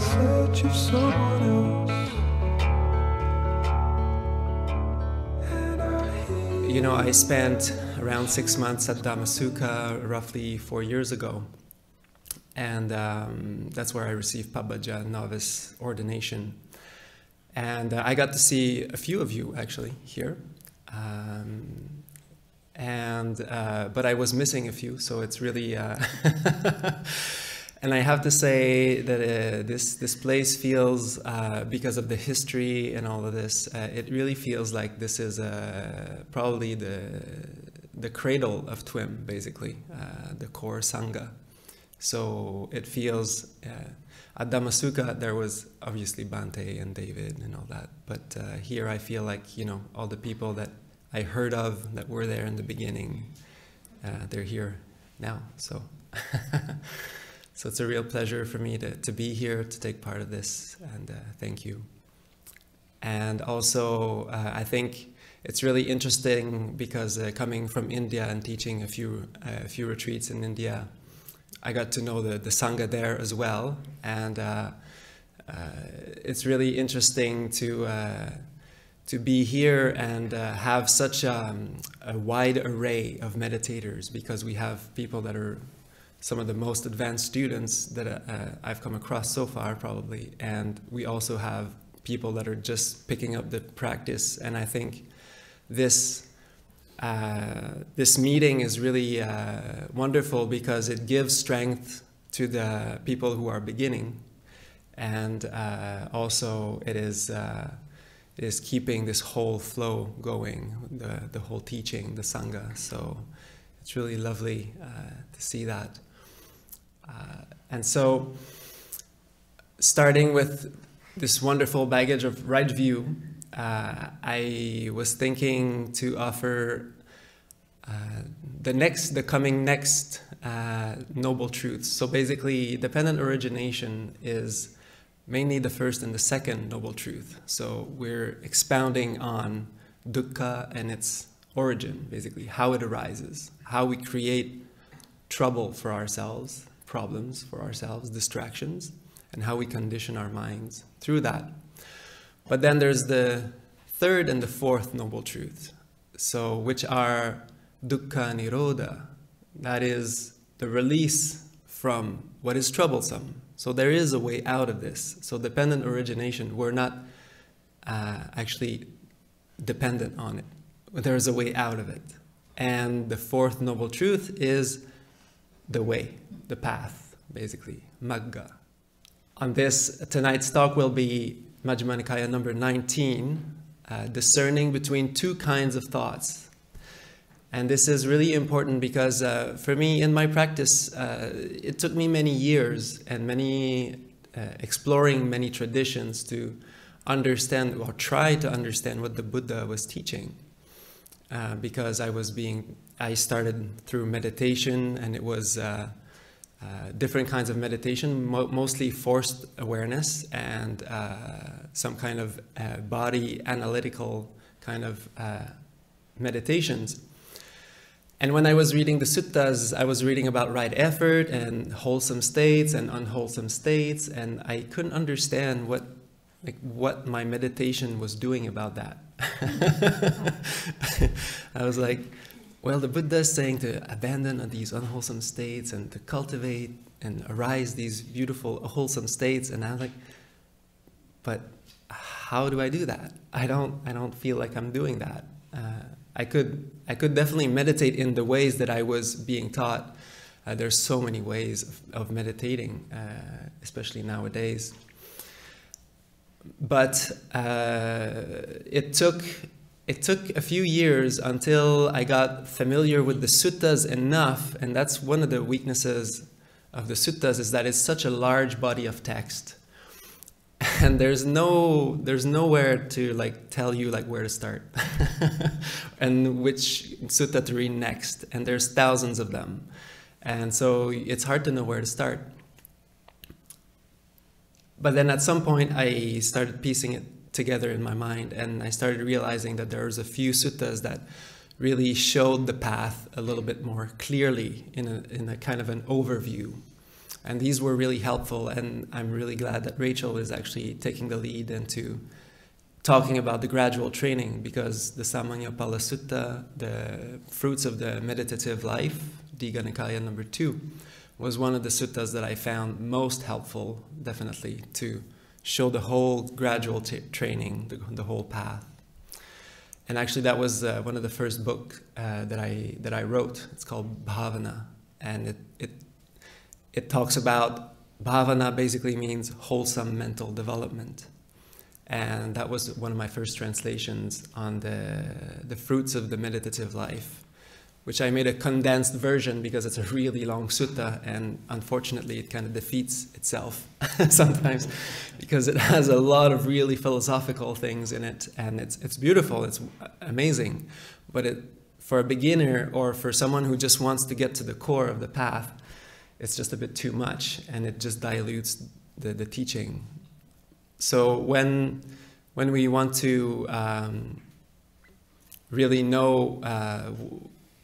search of someone else. You know, I spent around 6 months at Dhammasukha roughly 4 years ago. And that's where I received Pabbajja novice ordination. And I got to see a few of you actually here. But I was missing a few, so it's really... And I have to say that this place feels, because of the history and all of this, it really feels like this is probably the cradle of TWIM, basically, the core Sangha. So it feels, at Dhammasukha there was obviously Bhante and David and all that, but here I feel like, you know, all the people that I heard of that were there in the beginning, they're here now, so. So it's a real pleasure for me to be here, to take part of this, and thank you. And also, I think it's really interesting because coming from India and teaching a few retreats in India, I got to know the Sangha there as well, and it's really interesting to be here and have such a wide array of meditators, because we have people that are some of the most advanced students that I've come across so far, probably, and we also have people that are just picking up the practice. And I think this meeting is really wonderful because it gives strength to the people who are beginning, and also it is keeping this whole flow going, the whole teaching, the Sangha. So it's really lovely to see that. And so, starting with this wonderful baggage of right view, I was thinking to offer the coming next noble truths. So basically, dependent origination is mainly the first and the second noble truth. So we're expounding on Dukkha and its origin, basically, how it arises, how we create trouble for ourselves, problems for ourselves, distractions, and how we condition our minds through that. But then there's the third and the fourth noble truth, so which are Dukkha Nirodha, that is the release from what is troublesome. So there is a way out of this. So dependent origination, we're not actually dependent on it. There is a way out of it. And the fourth noble truth is the way, the path, basically, Magga. On this, tonight's talk will be Majjhima Nikaya number 19, discerning between two kinds of thoughts. And this is really important because for me, in my practice, it took me many years and exploring many traditions to understand or try to understand what the Buddha was teaching. Because I started through meditation, and it was different kinds of meditation, mostly forced awareness and some kind of body analytical kind of meditations. And when I was reading the suttas, I was reading about right effort and wholesome states and unwholesome states, and I couldn't understand what my meditation was doing about that. I was like, well, the Buddha is saying to abandon these unwholesome states and to cultivate and arise these beautiful wholesome states, and I was like, but how do I do that? I don't feel like I'm doing that. I could definitely meditate in the ways that I was being taught. There's so many ways of meditating, especially nowadays. But it took a few years until I got familiar with the suttas enough, and that's one of the weaknesses of the suttas, is that it's such a large body of text, and there's nowhere to tell you where to start and which sutta to read next, and there's thousands of them, and so it's hard to know where to start. But then at some point I started piecing it together in my mind, and I started realizing that there was a few suttas that really showed the path a little bit more clearly in a kind of an overview. And these were really helpful, and I'm really glad that Rachel is actually taking the lead into talking about the gradual training, because the Samanyapala Sutta, the fruits of the meditative life, Digha Nikaya number 2, was one of the suttas that I found most helpful, definitely, to show the whole gradual training, the whole path. And actually that was one of the first books that I wrote. It's called Bhavana, and it talks about, Bhavana basically means wholesome mental development. And that was one of my first translations on the fruits of the meditative life, which I made a condensed version because it's a really long sutta, and unfortunately it kind of defeats itself sometimes, because it has a lot of really philosophical things in it, and it's beautiful, it's amazing, but for a beginner or for someone who just wants to get to the core of the path, it's just a bit too much, and it just dilutes the teaching. So when we want to really know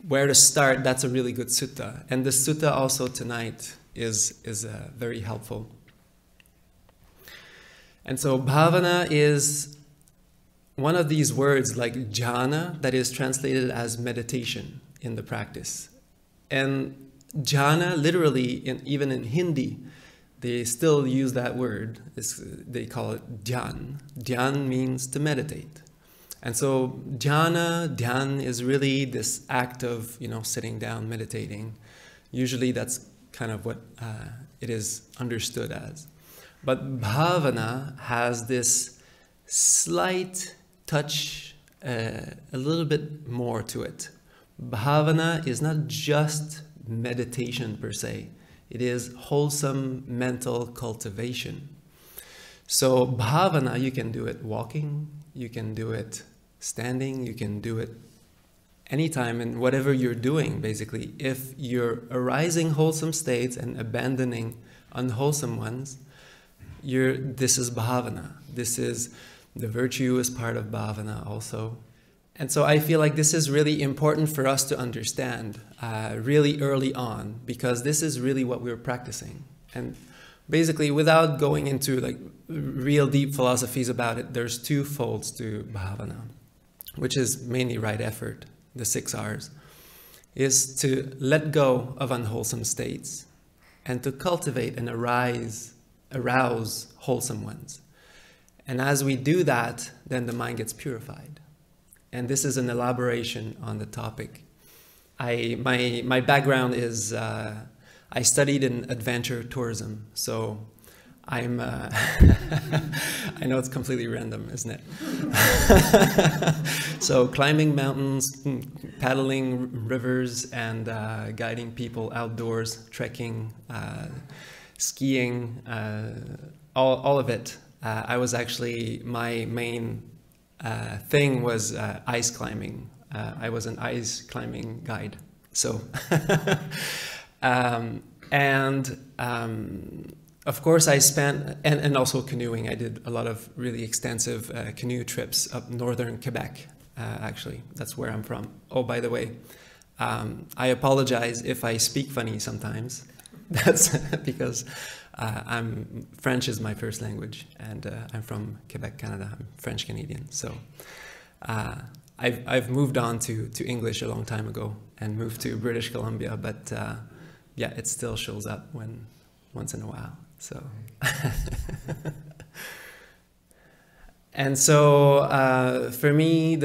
where to start, that's a really good sutta. And the sutta also tonight is very helpful. And so bhavana is one of these words like jhana that is translated as meditation in the practice. And jhana, literally, even in Hindi, they still use that word. They call it dhyan. Dhyan means to meditate. And so jhana, dhyan is really this act of, sitting down, meditating. Usually that's kind of what it is understood as. But bhavana has this slight touch, a little bit more to it. Bhavana is not just meditation per se. It is wholesome mental cultivation. So bhavana, you can do it walking, you can do it standing, you can do it anytime, and whatever you're doing, basically. If you're arising wholesome states and abandoning unwholesome ones, this is bhavana. This is the virtuous part of bhavana also. And so I feel like this is really important for us to understand really early on, because this is really what we're practicing. And basically, without going into like real deep philosophies about it, there's two folds to bhavana, which is mainly right effort, the 6 R's, is to let go of unwholesome states and to cultivate and arouse wholesome ones. And as we do that, then the mind gets purified. And this is an elaboration on the topic. My background is I studied in adventure tourism, so I'm I know it's completely random, isn't it? So climbing mountains, paddling rivers, and guiding people outdoors, trekking, skiing, all of it. I was actually, my main thing was ice climbing. I was an ice climbing guide. So, of course I spent, and also canoeing. I did a lot of really extensive canoe trips up northern Quebec, actually. That's where I'm from. Oh, by the way, I apologize if I speak funny sometimes. That's because French is my first language, and I'm from Quebec, Canada. I'm French Canadian. So I've moved on to English a long time ago and moved to British Columbia, but yeah, it still shows up once in a while. So and so for me,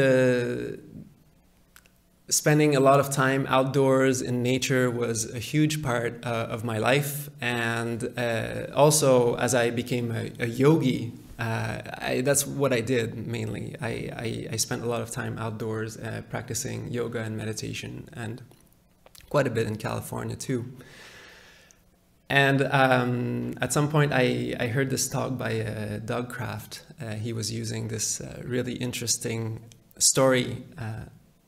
spending a lot of time outdoors in nature was a huge part of my life. And also, as I became a yogi, that's what I did mainly. I spent a lot of time outdoors practicing yoga and meditation, and quite a bit in California too. And at some point I heard this talk by Doug Kraft. He was using this really interesting story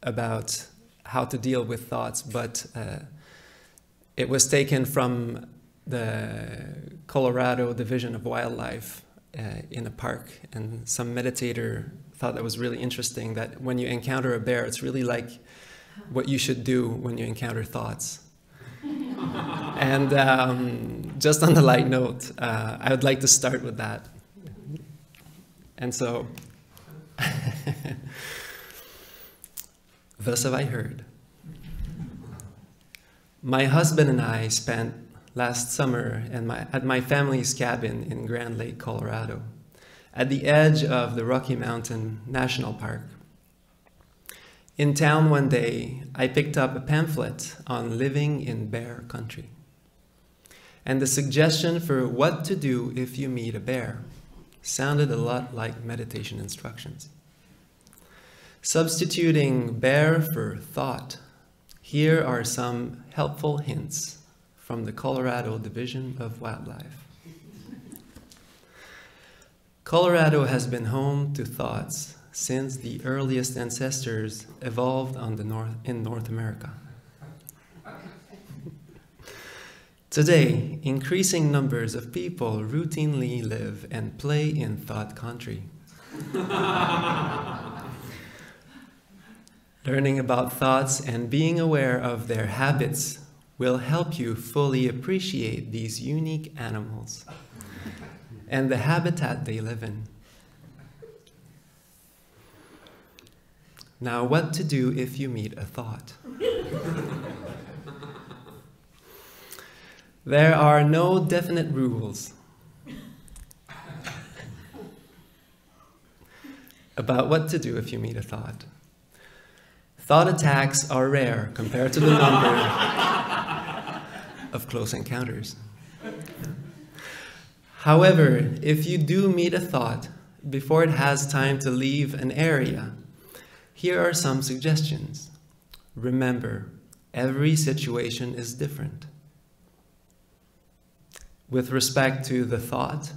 about how to deal with thoughts, but it was taken from the Colorado Division of Wildlife in a park, and some meditator thought that was really interesting, that when you encounter a bear, it's really like what you should do when you encounter thoughts. And just on the light note, I would like to start with that. And so, thus have I heard. My husband and I spent last summer at my family's cabin in Grand Lake, Colorado, at the edge of the Rocky Mountain National Park. In town one day, I picked up a pamphlet on living in bear country, and the suggestion for what to do if you meet a bear sounded a lot like meditation instructions. Substituting bear for thought, here are some helpful hints from the Colorado Division of Wildlife. Colorado has been home to thoughts since the earliest ancestors evolved in North America. Today, increasing numbers of people routinely live and play in thought country. Learning about thoughts and being aware of their habits will help you fully appreciate these unique animals and the habitat they live in. Now, what to do if you meet a thought? There are no definite rules about what to do if you meet a thought. Thought attacks are rare compared to the number of close encounters. However, if you do meet a thought before it has time to leave an area, here are some suggestions. Remember, every situation is different. With respect to the thought,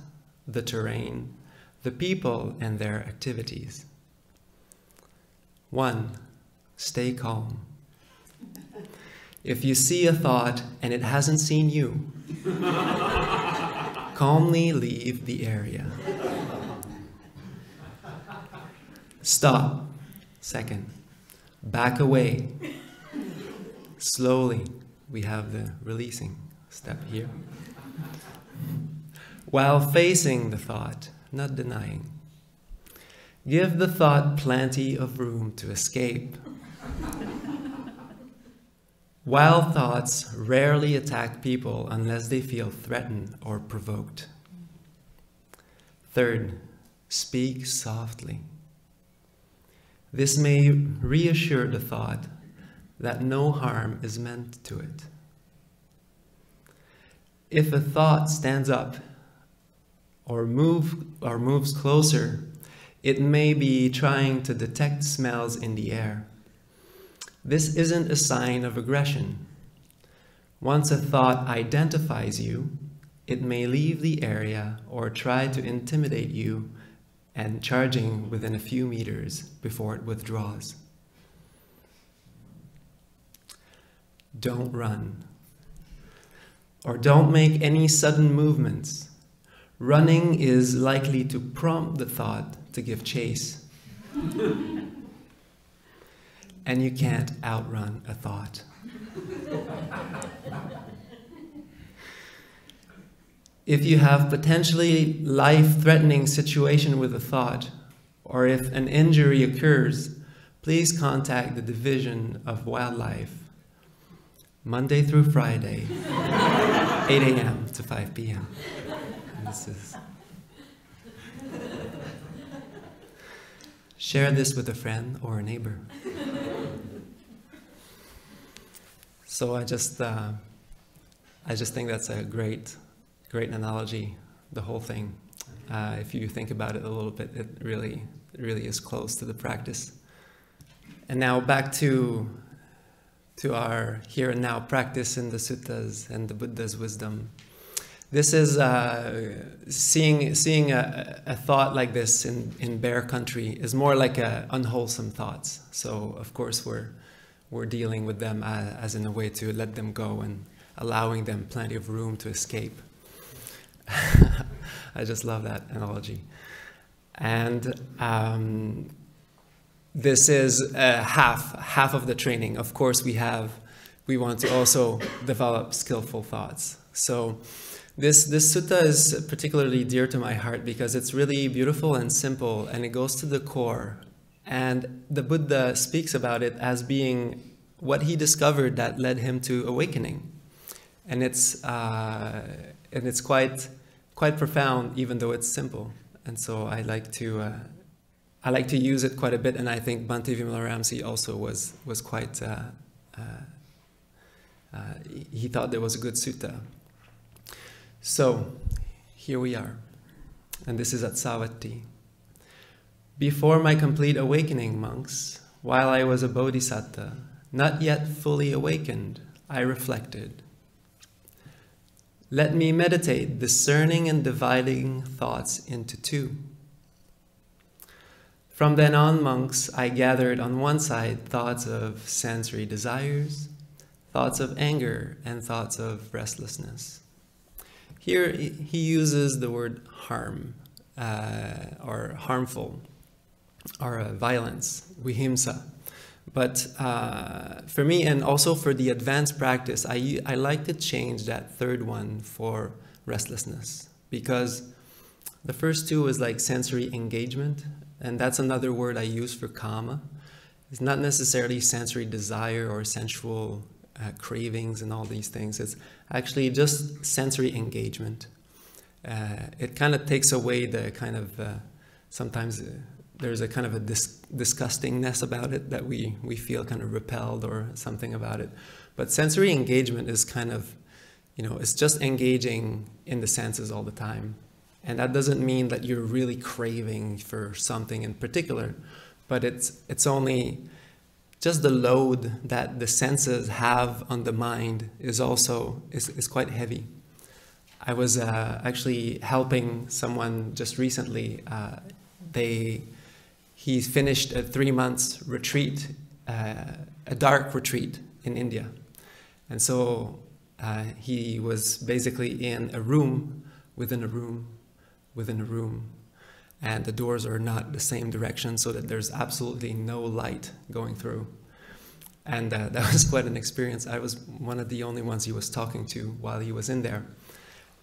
the terrain, the people, and their activities. 1. Stay calm. If you see a thought and it hasn't seen you, calmly leave the area. Stop. 2. Back away. Slowly. We have the releasing step here. While facing the thought, not denying. Give the thought plenty of room to escape. Wild thoughts rarely attack people unless they feel threatened or provoked. 3. Speak softly. This may reassure the thought that no harm is meant to it. If a thought stands up or moves closer, it may be trying to detect smells in the air. This isn't a sign of aggression. Once a thought identifies you, it may leave the area or try to intimidate you and charging within a few meters before it withdraws. Don't run. Or don't make any sudden movements. Running is likely to prompt the thought to give chase. And you can't outrun a thought. If you have potentially life-threatening situation with a thought, or if an injury occurs, please contact the Division of Wildlife, Monday through Friday, 8 a.m. to 5 p.m. Share this with a friend or a neighbor. So I just think that's a great analogy, the whole thing. If you think about it a little bit, it really is close to the practice. And now back to our here and now practice in the suttas and the Buddha's wisdom. This is seeing a thought like this in bear country is more like unwholesome thoughts. So of course we're dealing with them as in a way to let them go and allowing them plenty of room to escape. I just love that analogy. And this is half of the training. Of course we want to also develop skillful thoughts. So This sutta is particularly dear to my heart because it's really beautiful and simple, and it goes to the core. And the Buddha speaks about it as being what he discovered that led him to awakening. And it's quite profound, even though it's simple. And so I like to use it quite a bit, and I think Bhante Vimalaramsi also was quite. He thought there was a good sutta. So here we are, and this is at Savatthi. Before my complete awakening, monks, while I was a bodhisattva, not yet fully awakened, I reflected. Let me meditate, discerning and dividing thoughts into two. From then on, monks, I gathered on one side thoughts of sensory desires, thoughts of anger, and thoughts of restlessness. Here he uses the word harm, or harmful, or violence, vihimsa. But for me, and also for the advanced practice, I like to change that third one for restlessness, because the first two is like sensory engagement, and that's another word I use for kama. It's not necessarily sensory desire or sensual cravings and all these things. It's actually just sensory engagement. It kind of takes away the kind of, sometimes there's a kind of a disgustingness about it, that we feel kind of repelled or something about it. But sensory engagement is kind of, it's just engaging in the senses all the time. And that doesn't mean that you're really craving for something in particular, but it's only just the load that the senses have on the mind is quite heavy. I was actually helping someone just recently. He finished a 3 months retreat, a dark retreat in India. And so he was basically in a room, within a room, within a room. And the doors are not the same direction, so that there's absolutely no light going through. And that was quite an experience. I was one of the only ones he was talking to while he was in there.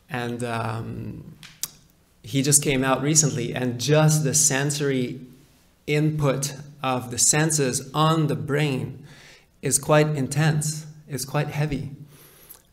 And he just came out recently, and just the sensory input of the senses on the brain is quite intense. It's quite heavy.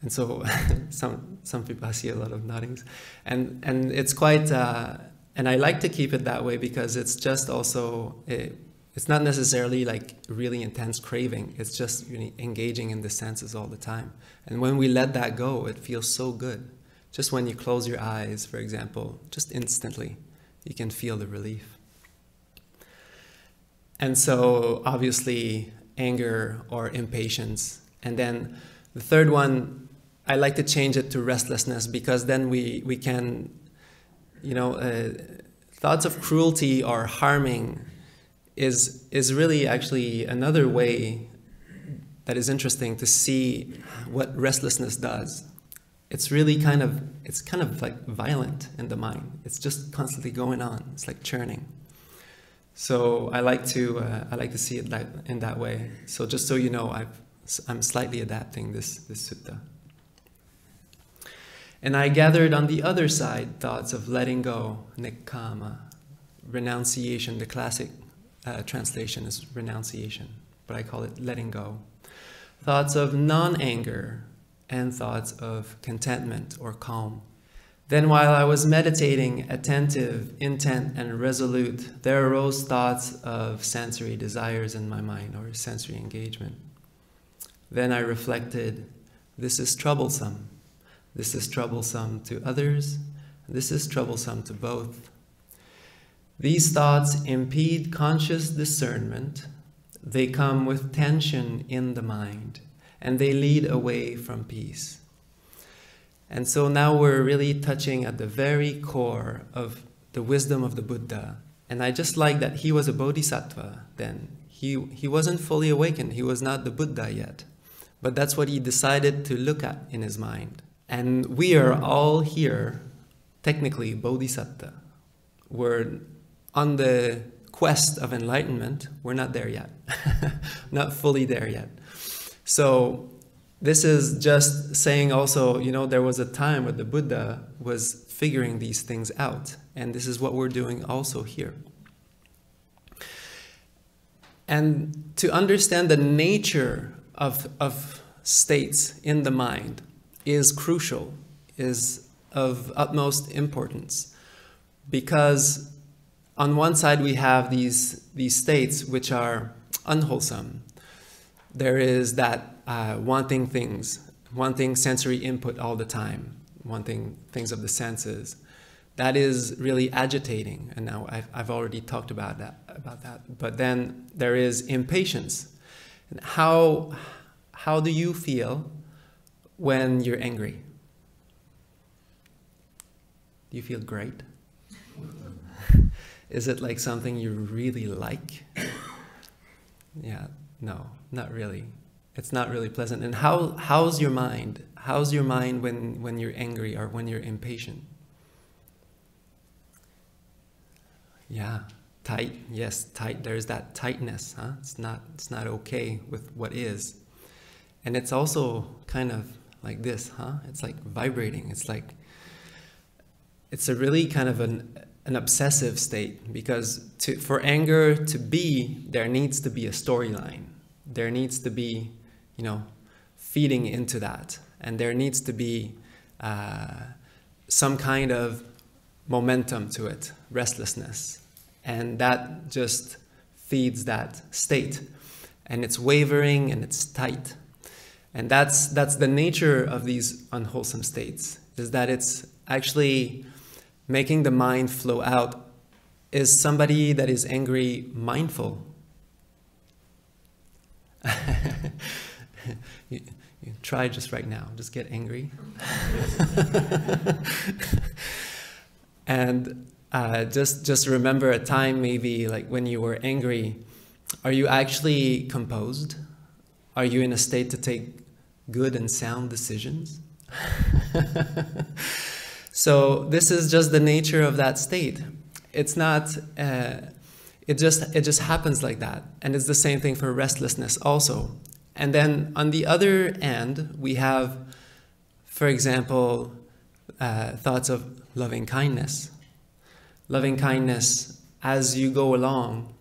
And so some people, I see a lot of noddings. And it's quite, and I like to keep it that way, because it's just also, it's not necessarily like really intense craving. It's just really engaging in the senses all the time. And when we let that go, it feels so good. Just when you close your eyes, for example, just instantly, you can feel the relief. And so obviously anger or impatience. And then the third one, I like to change it to restlessness, because then we can, thoughts of cruelty or harming is really actually another way that is interesting to see what restlessness does. It's really kind of like violent in the mind. It's just constantly going on. It's like churning. So I like to see it in that way. So just so you know, I'm slightly adapting this sutta. And I gathered on the other side thoughts of letting go, nekkhamma, renunciation. The classic translation is renunciation, but I call it letting go. Thoughts of non-anger and thoughts of contentment or calm. Then while I was meditating, attentive, intent, and resolute, there arose thoughts of sensory desires in my mind, or sensory engagement. Then I reflected, this is troublesome. This is troublesome to others. This is troublesome to both. These thoughts impede conscious discernment. They come with tension in the mind, and they lead away from peace. And so now we're really touching at the very core of the wisdom of the Buddha. And I just like that he was a bodhisattva then. He wasn't fully awakened. He was not the Buddha yet. But that's what he decided to look at in his mind. And we are all here, technically bodhisattva. We're on the quest of enlightenment. We're not there yet. Not fully there yet. So this is just saying also, you know, there was a time where the Buddha was figuring these things out. And this is what we're doing also here. And to understand the nature of states in the mind is crucial, is of utmost importance. Because on one side we have these states which are unwholesome. There is that wanting things, wanting sensory input all the time, wanting things of the senses. That is really agitating, and now I've already talked about that. But then there is impatience. And how do you feel when you're angry? Do you feel great? Is it like something you really like? Yeah, no, not really. It's not really pleasant. And how's your mind? How's your mind when you're angry or when you're impatient? Yeah, tight. Yes, tight. There's that tightness, huh? It's not okay with what is. And it's also kind of like this, huh? It's like vibrating. It's like, it's a really kind of an obsessive state, because for anger to be, there needs to be a storyline. There needs to be, you know, feeding into that. And there needs to be some kind of momentum to it, restlessness. And that just feeds that state. And it's wavering and it's tight. And that's the nature of these unwholesome states, is that it's actually making the mind flow out. Is somebody that is angry mindful? you try just right now, just get angry. And just remember a time maybe like when you were angry. Are you actually composed? Are you in a state to take good and sound decisions? So this is just the nature of that state. It's not, it just happens like that. And it's the same thing for restlessness also. And then on the other end, we have, for example, thoughts of loving kindness. Loving kindness, as you go along,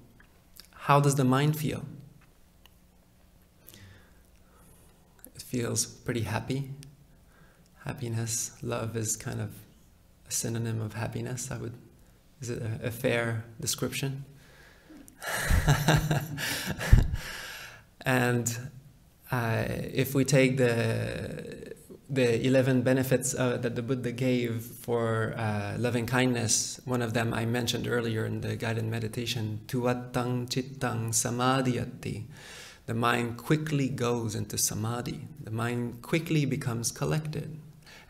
how does the mind feel? It feels pretty happy. Happiness, love is kind of a synonym of happiness. Is it a fair description? And if we take the 11 benefits that the Buddha gave for loving kindness, one of them I mentioned earlier in the guided meditation, tuvattang cittang samadhiyati. The mind quickly goes into samadhi. The mind quickly becomes collected.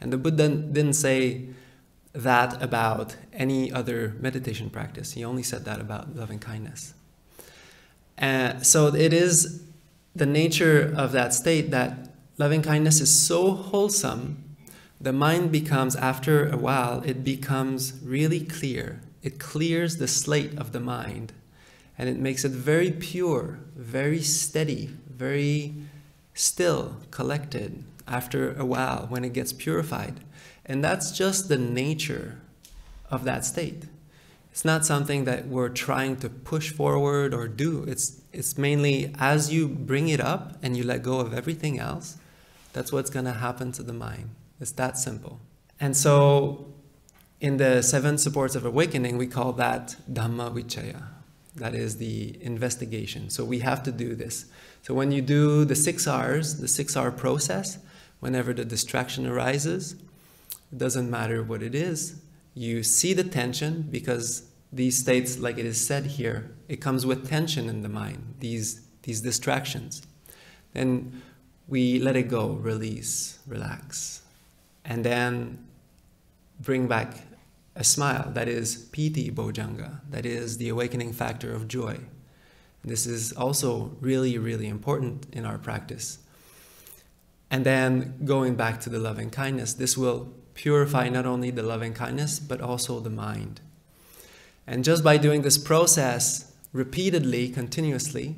And the Buddha didn't say that about any other meditation practice. He only said that about loving kindness. So it is the nature of that state that loving kindness is so wholesome, the mind becomes, after a while, it becomes really clear. It clears the slate of the mind, and it makes it very pure, very steady, very still, collected after a while when it gets purified. And that's just the nature of that state. It's not something that we're trying to push forward or do. It's mainly as you bring it up and you let go of everything else, that's what's going to happen to the mind. It's that simple. And so in the 7 supports of awakening, we call that Dhamma Vichaya. That is the investigation. So we have to do this. So when you do the 6 R's, the 6R process, whenever the distraction arises, it doesn't matter what it is. You see the tension, because these states, like it is said here, it comes with tension in the mind, these distractions. Then we let it go, release, relax. And then bring back a smile, that is piti bojjhanga, that is the awakening factor of joy. This is also really, really important in our practice. And then going back to the loving kindness, this will purify not only the loving kindness, but also the mind. And just by doing this process repeatedly, continuously,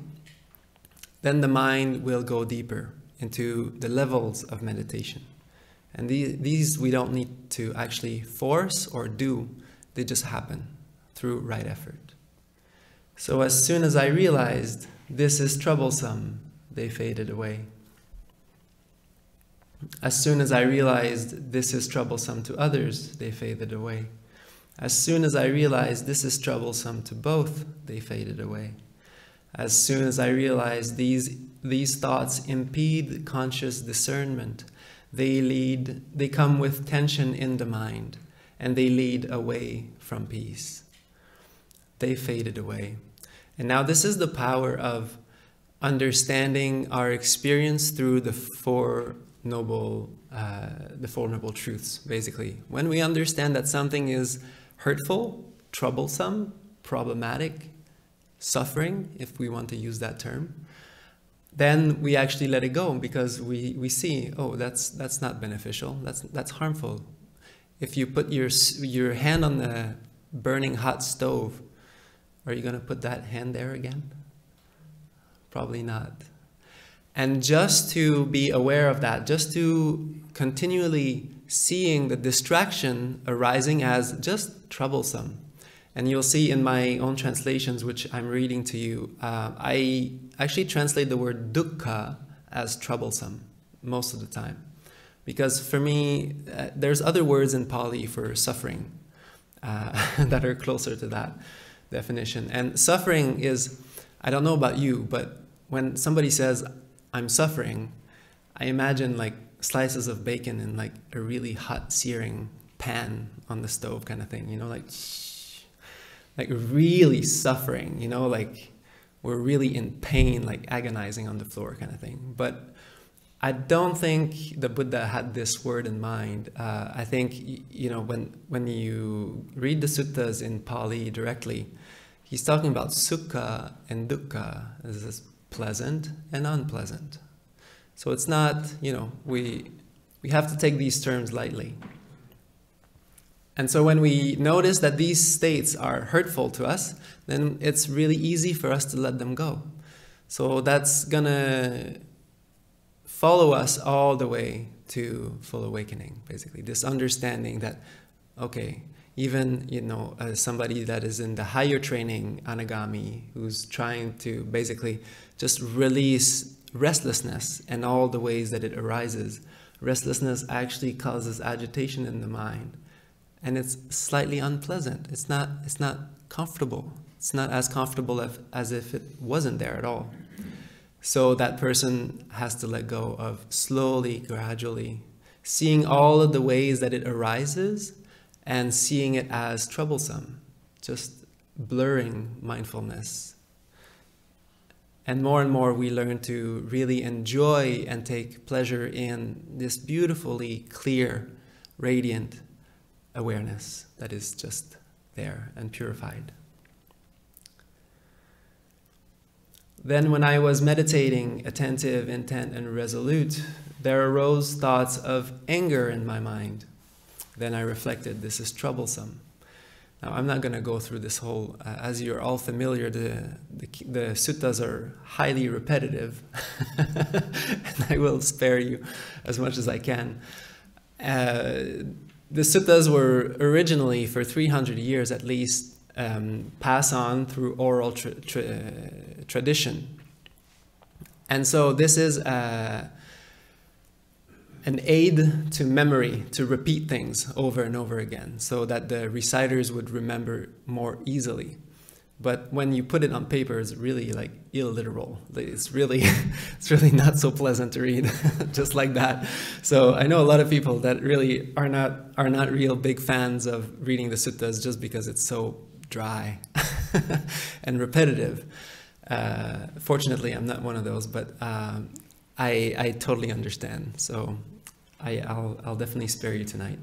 then the mind will go deeper into the levels of meditation. And these we don't need to actually force or do. They just happen through right effort. So as soon as I realized this is troublesome, they faded away. As soon as I realized this is troublesome to others, they faded away. As soon as I realized this is troublesome to both, they faded away. As soon as I realized these thoughts impede conscious discernment, they come with tension in the mind, and they lead away from peace. They faded away. And now this is the power of understanding our experience through the Four Noble Truths, basically. When we understand that something is hurtful, troublesome, problematic, suffering, if we want to use that term, then we actually let it go, because we see, oh, that's not beneficial, that's harmful. If you put your hand on the burning hot stove, are you going to put that hand there again? Probably not. And just to be aware of that, just to continually seeing the distraction arising as just troublesome. And you'll see in my own translations, which I'm reading to you, I actually translate the word dukkha as troublesome most of the time. Because for me, there's other words in Pali for suffering that are closer to that definition. And suffering is, I don't know about you, but when somebody says, I'm suffering, I imagine like slices of bacon in like a really hot searing pan on the stove kind of thing, you know, like really suffering, you know, like we're really in pain, like agonizing on the floor kind of thing. But I don't think the Buddha had this word in mind. I think, you know, when you read the suttas in Pali directly, he's talking about sukha and dukkha. This is pleasant and unpleasant. So it's not, you know, we have to take these terms lightly. And so when we notice that these states are hurtful to us, then it's really easy for us to let them go. So that's gonna follow us all the way to full awakening, basically. This understanding that, okay, even, you know, somebody that is in the higher training, anagami, who's trying to basically just release restlessness and all the ways that it arises. Restlessness actually causes agitation in the mind. And it's slightly unpleasant. It's not comfortable. It's not as comfortable as if it wasn't there at all. So that person has to let go of slowly, gradually, seeing all of the ways that it arises and seeing it as troublesome, just blurring mindfulness. And more we learn to really enjoy and take pleasure in this beautifully clear, radiant awareness that is just there and purified. Then when I was meditating, attentive, intent, and resolute, there arose thoughts of anger in my mind. Then I reflected, this is troublesome. Now I'm not going to go through this whole, as you're all familiar, the suttas are highly repetitive, and I will spare you as much as I can. The suttas were originally, for 300 years at least, pass on through oral tradition. And so this is an aid to memory, to repeat things over and over again, so that the reciters would remember more easily. But when you put it on paper, it's really like illiteral. It's really not so pleasant to read, just like that. So I know a lot of people that really are not real big fans of reading the suttas just because it's so dry and repetitive. Fortunately, I'm not one of those, but I totally understand. So I'll definitely spare you tonight.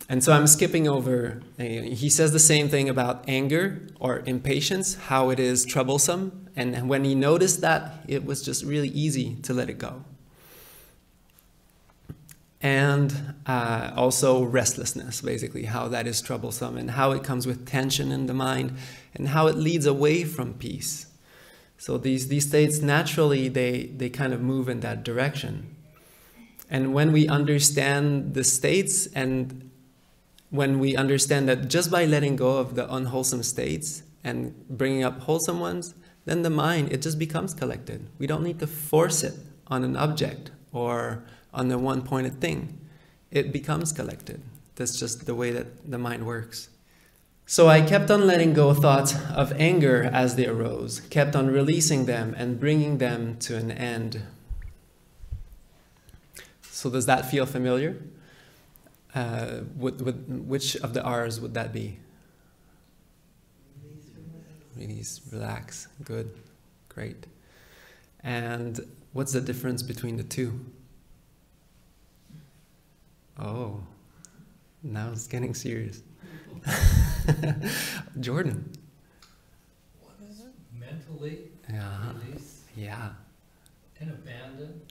And so I'm skipping over, he says the same thing about anger or impatience, how it is troublesome. And when he noticed that, it was just really easy to let it go. And also restlessness, basically, how that is troublesome and how it comes with tension in the mind and how it leads away from peace. So these states, naturally, they kind of move in that direction. And when we understand the states, and when we understand that just by letting go of the unwholesome states and bringing up wholesome ones, then the mind, it just becomes collected. We don't need to force it on an object or on the one-pointed thing. It becomes collected. That's just the way that the mind works. So I kept on letting go of thoughts of anger as they arose, kept on releasing them and bringing them to an end. So does that feel familiar? Which of the R's would that be? Release, relax. Good, great. And what's the difference between the two? Oh, now it's getting serious. Jordan. One is mentally release and abandon,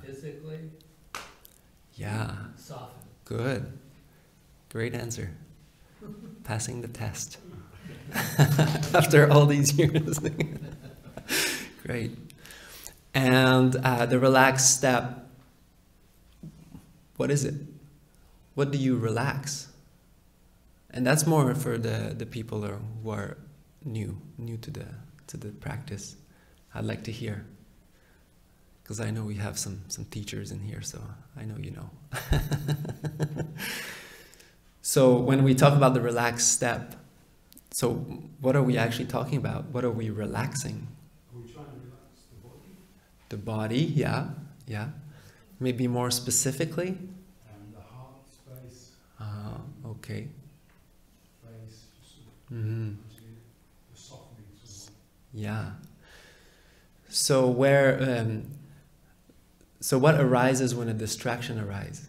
physically soften. Good. Great answer. Passing the test. After all these years. Great. And the relaxed step, what is it? What do you relax? And that's more for the people who are new to the practice. I'd like to hear, because I know we have some teachers in here, so I know you know. So when we talk about the relaxed step, so what are we actually talking about? What are we relaxing? Are we trying to relax the body? The body, yeah. Maybe more specifically? And the heart space. Okay. Face, Mm-hmm. the softening sort of. Yeah. So so what arises when a distraction arises?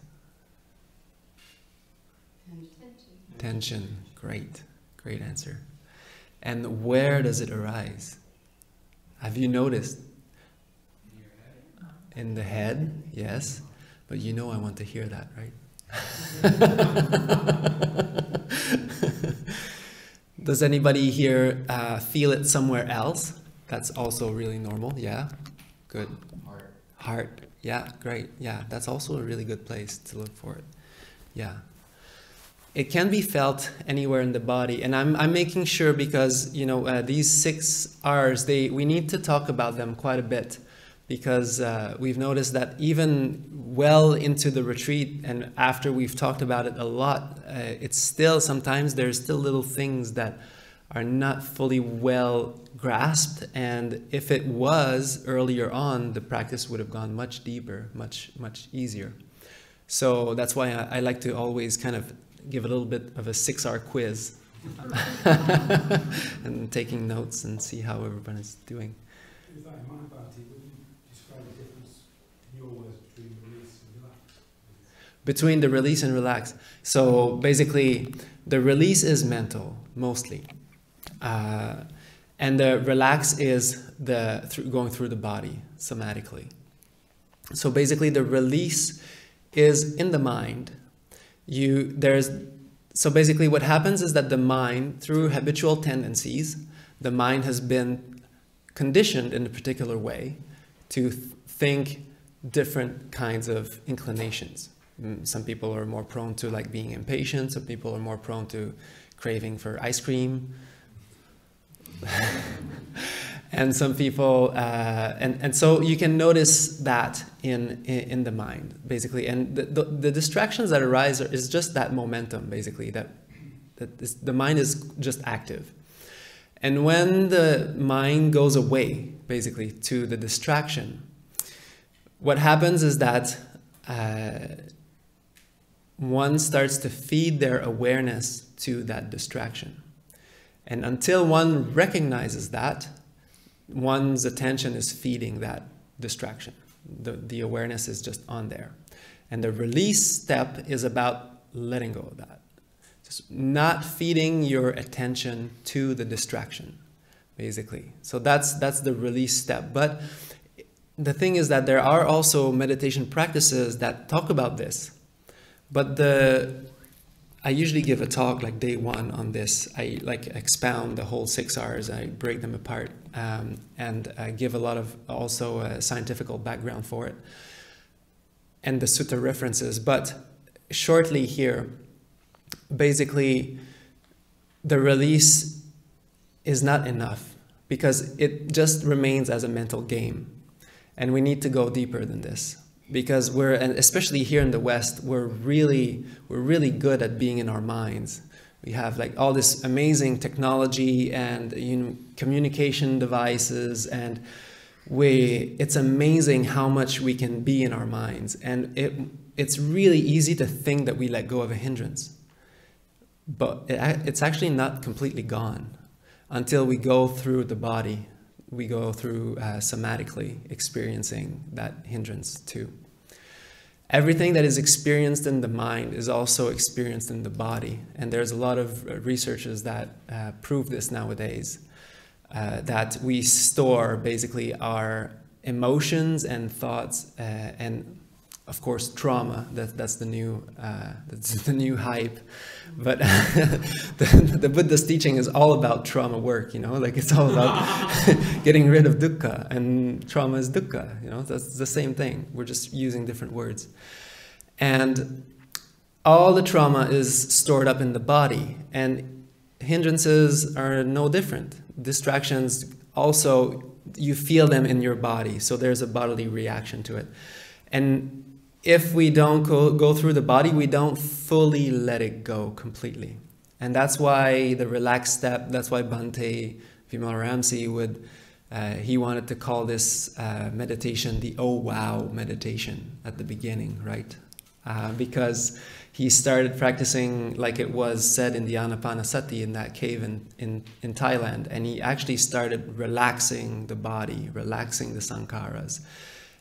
Tension. Great answer. And where does it arise? Have you noticed? In the head, yes. But you know I want to hear that, right? Does anybody here feel it somewhere else? That's also really normal, yeah? Good. Heart, yeah, great. Yeah, that's also a really good place to look for it. Yeah. It can be felt anywhere in the body, and I'm making sure because, these 6 R's, we need to talk about them quite a bit, because we've noticed that even well into the retreat and after we've talked about it a lot, it's still, sometimes there's still little things that are not fully well grasped, and if it was earlier on, the practice would have gone much deeper, much easier. So that's why I like to always kind of give a little bit of a 6-R quiz and taking notes and see how everyone is doing. With that in mind, Bhante, would you describe the difference in your words between release and relax? Between the release and relax. So basically, the release is mental, mostly. And the relax is going through the body, somatically. So basically, the release is in the mind. So basically what happens is that the mind, through habitual tendencies, the mind has been conditioned in a particular way to think different kinds of inclinations. Some people are more prone to being impatient, some people are more prone to craving for ice cream. And some people, and so you can notice that in the mind, basically. And the distractions that arise is just that momentum, basically, that the mind is just active. And when the mind goes away, basically, to the distraction, what happens is that one starts to feed their awareness to that distraction. And until one recognizes that, one's attention is feeding that distraction. The awareness is just on there. And the release step is about letting go of that. Just not feeding your attention to the distraction, basically. So that's the release step. But the thing is that there are also meditation practices that talk about this. But I usually give a talk day 1 on this. I expound the whole 6 R's. I break them apart and give a lot of also scientific background for it and the sutta references. But shortly here, basically, the release is not enough because it just remains as a mental game. And we need to go deeper than this because and especially here in the West, we're really good at being in our minds. We have like all this amazing technology and communication devices, and it's amazing how much we can be in our minds. And it's really easy to think that we let go of a hindrance. But it's actually not completely gone until we go through the body. We go through somatically experiencing that hindrance too. Everything that is experienced in the mind is also experienced in the body. And there's a lot of researchers that prove this nowadays, that we store basically our emotions and thoughts and of course, trauma, that's the new hype. But the Buddha's teaching is all about trauma work, like it's all about getting rid of dukkha, and trauma is dukkha, that's the same thing. We're just using different words. And all the trauma is stored up in the body, and hindrances are no different. Distractions also, you feel them in your body, so there's a bodily reaction to it. And if we don't go through the body, we don't fully let it go completely. And that's why the relaxed step, that's why Bhante Vimalaramsi he wanted to call this meditation the oh wow meditation at the beginning, right? Because he started practicing like it was said in the Anapanasati in that cave in Thailand. And he actually started relaxing the body, relaxing the sankharas.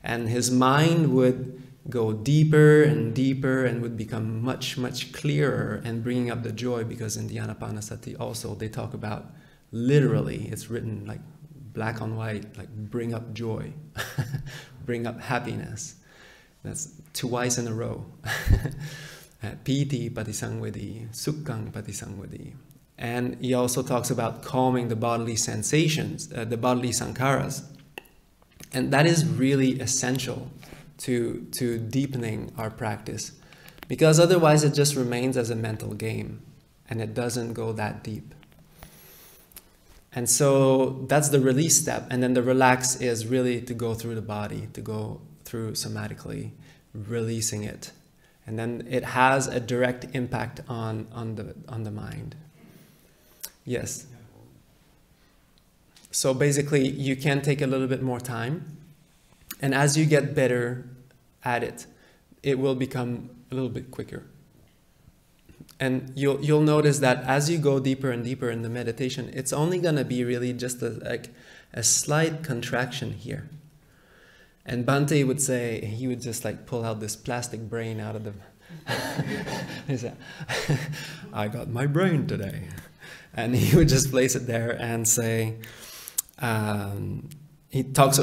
And his mind would go deeper and deeper and would become much, much clearer and bringing up the joy, because in the Anapanasati also they talk about, literally, it's written like black on white, like bring up joy, bring up happiness. That's twice in a row. Piti patisangvedi, sukkang patisangvedi. And he also talks about calming the bodily sensations, the bodily sankharas. And that is really essential to deepening our practice, because otherwise it just remains as a mental game and it doesn't go that deep. And so that's the release step. And then the relax is really to go through the body, to go through somatically, releasing it. And then it has a direct impact on the mind. Yes. So basically, you can take a little bit more time. And as you get better at it, it will become a little bit quicker. And you'll notice that as you go deeper and deeper in the meditation, it's only going to be really just a slight contraction here. And Bhante would say, he would just like pull out this plastic brain out of the... He said, I got my brain today. And he would just place it there and say... he talk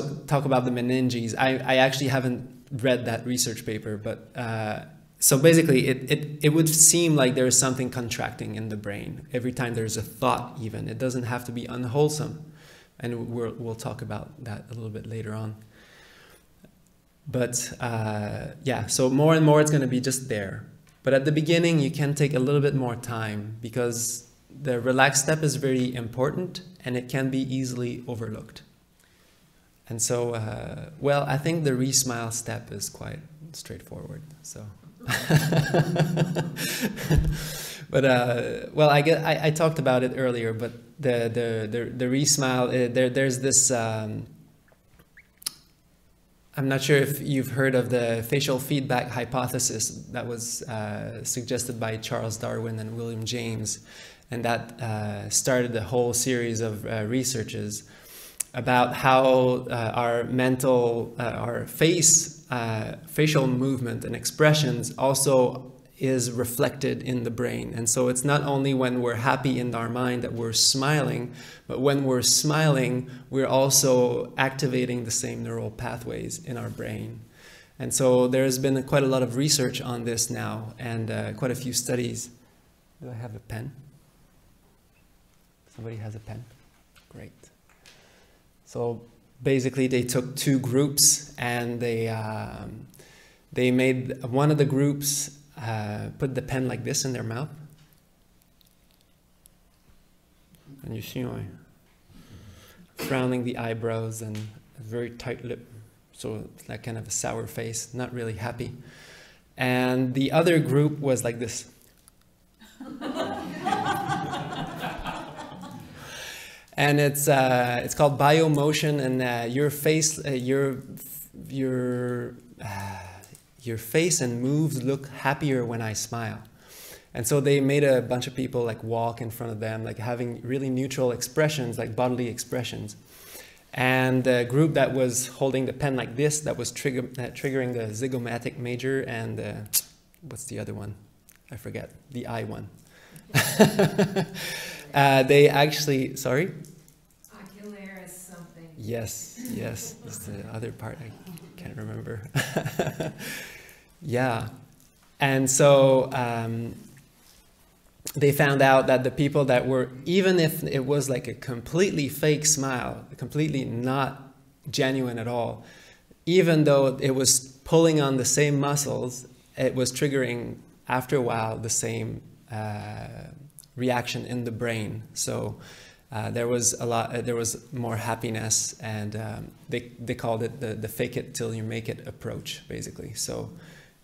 about the meninges. I actually haven't read that research paper, but so basically it would seem like there is something contracting in the brain every time there's a thought even. It doesn't have to be unwholesome. And we'll talk about that a little bit later on. But yeah, so more and more it's going to be just there. But at the beginning you can take a little bit more time, because the relaxed step is very important and it can be easily overlooked. And so, well, I think the re-smile step is quite straightforward. So, but well, I talked about it earlier. But the re-smile, there's this. I'm not sure if you've heard of the facial feedback hypothesis that was suggested by Charles Darwin and William James, and that started a whole series of researches about how our facial movement and expressions also is reflected in the brain. And so it's not only when we're happy in our mind that we're smiling, but when we're smiling, we're also activating the same neural pathways in our brain. And so there's been quite a lot of research on this now, and quite a few studies. Do I have a pen? Somebody has a pen? Great. So basically they took two groups and they made one of the groups put the pen like this in their mouth. And you see my frowning the eyebrows and a very tight lip. So it's like kind of a sour face, not really happy. And the other group was like this. And it's called biomotion, and your face, your face and moves look happier when I smile. And so they made a bunch of people like walk in front of them, like having really neutral expressions, like bodily expressions. And the group that was holding the pen like this, that was triggering the zygomatic major and what's the other one? I forget, the I one. They actually, sorry? Ocularis something. Yes, yes, that's the other part I can't remember. Yeah, and so they found out that the people that were, even if it was like a completely fake smile, completely not genuine at all, even though it was pulling on the same muscles, it was triggering, after a while, the same reaction in the brain. So there was more happiness, and they called it the fake it till you make it approach, basically. So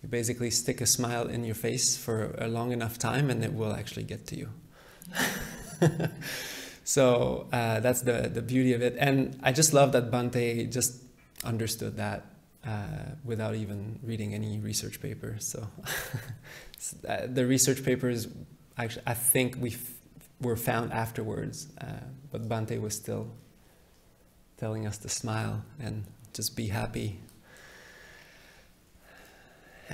you basically stick a smile in your face for a long enough time and it will actually get to you. So that's the beauty of it. And I just love that Bhante just understood that without even reading any research papers. So the research papers, actually, I think were found afterwards, but Bhante was still telling us to smile and just be happy.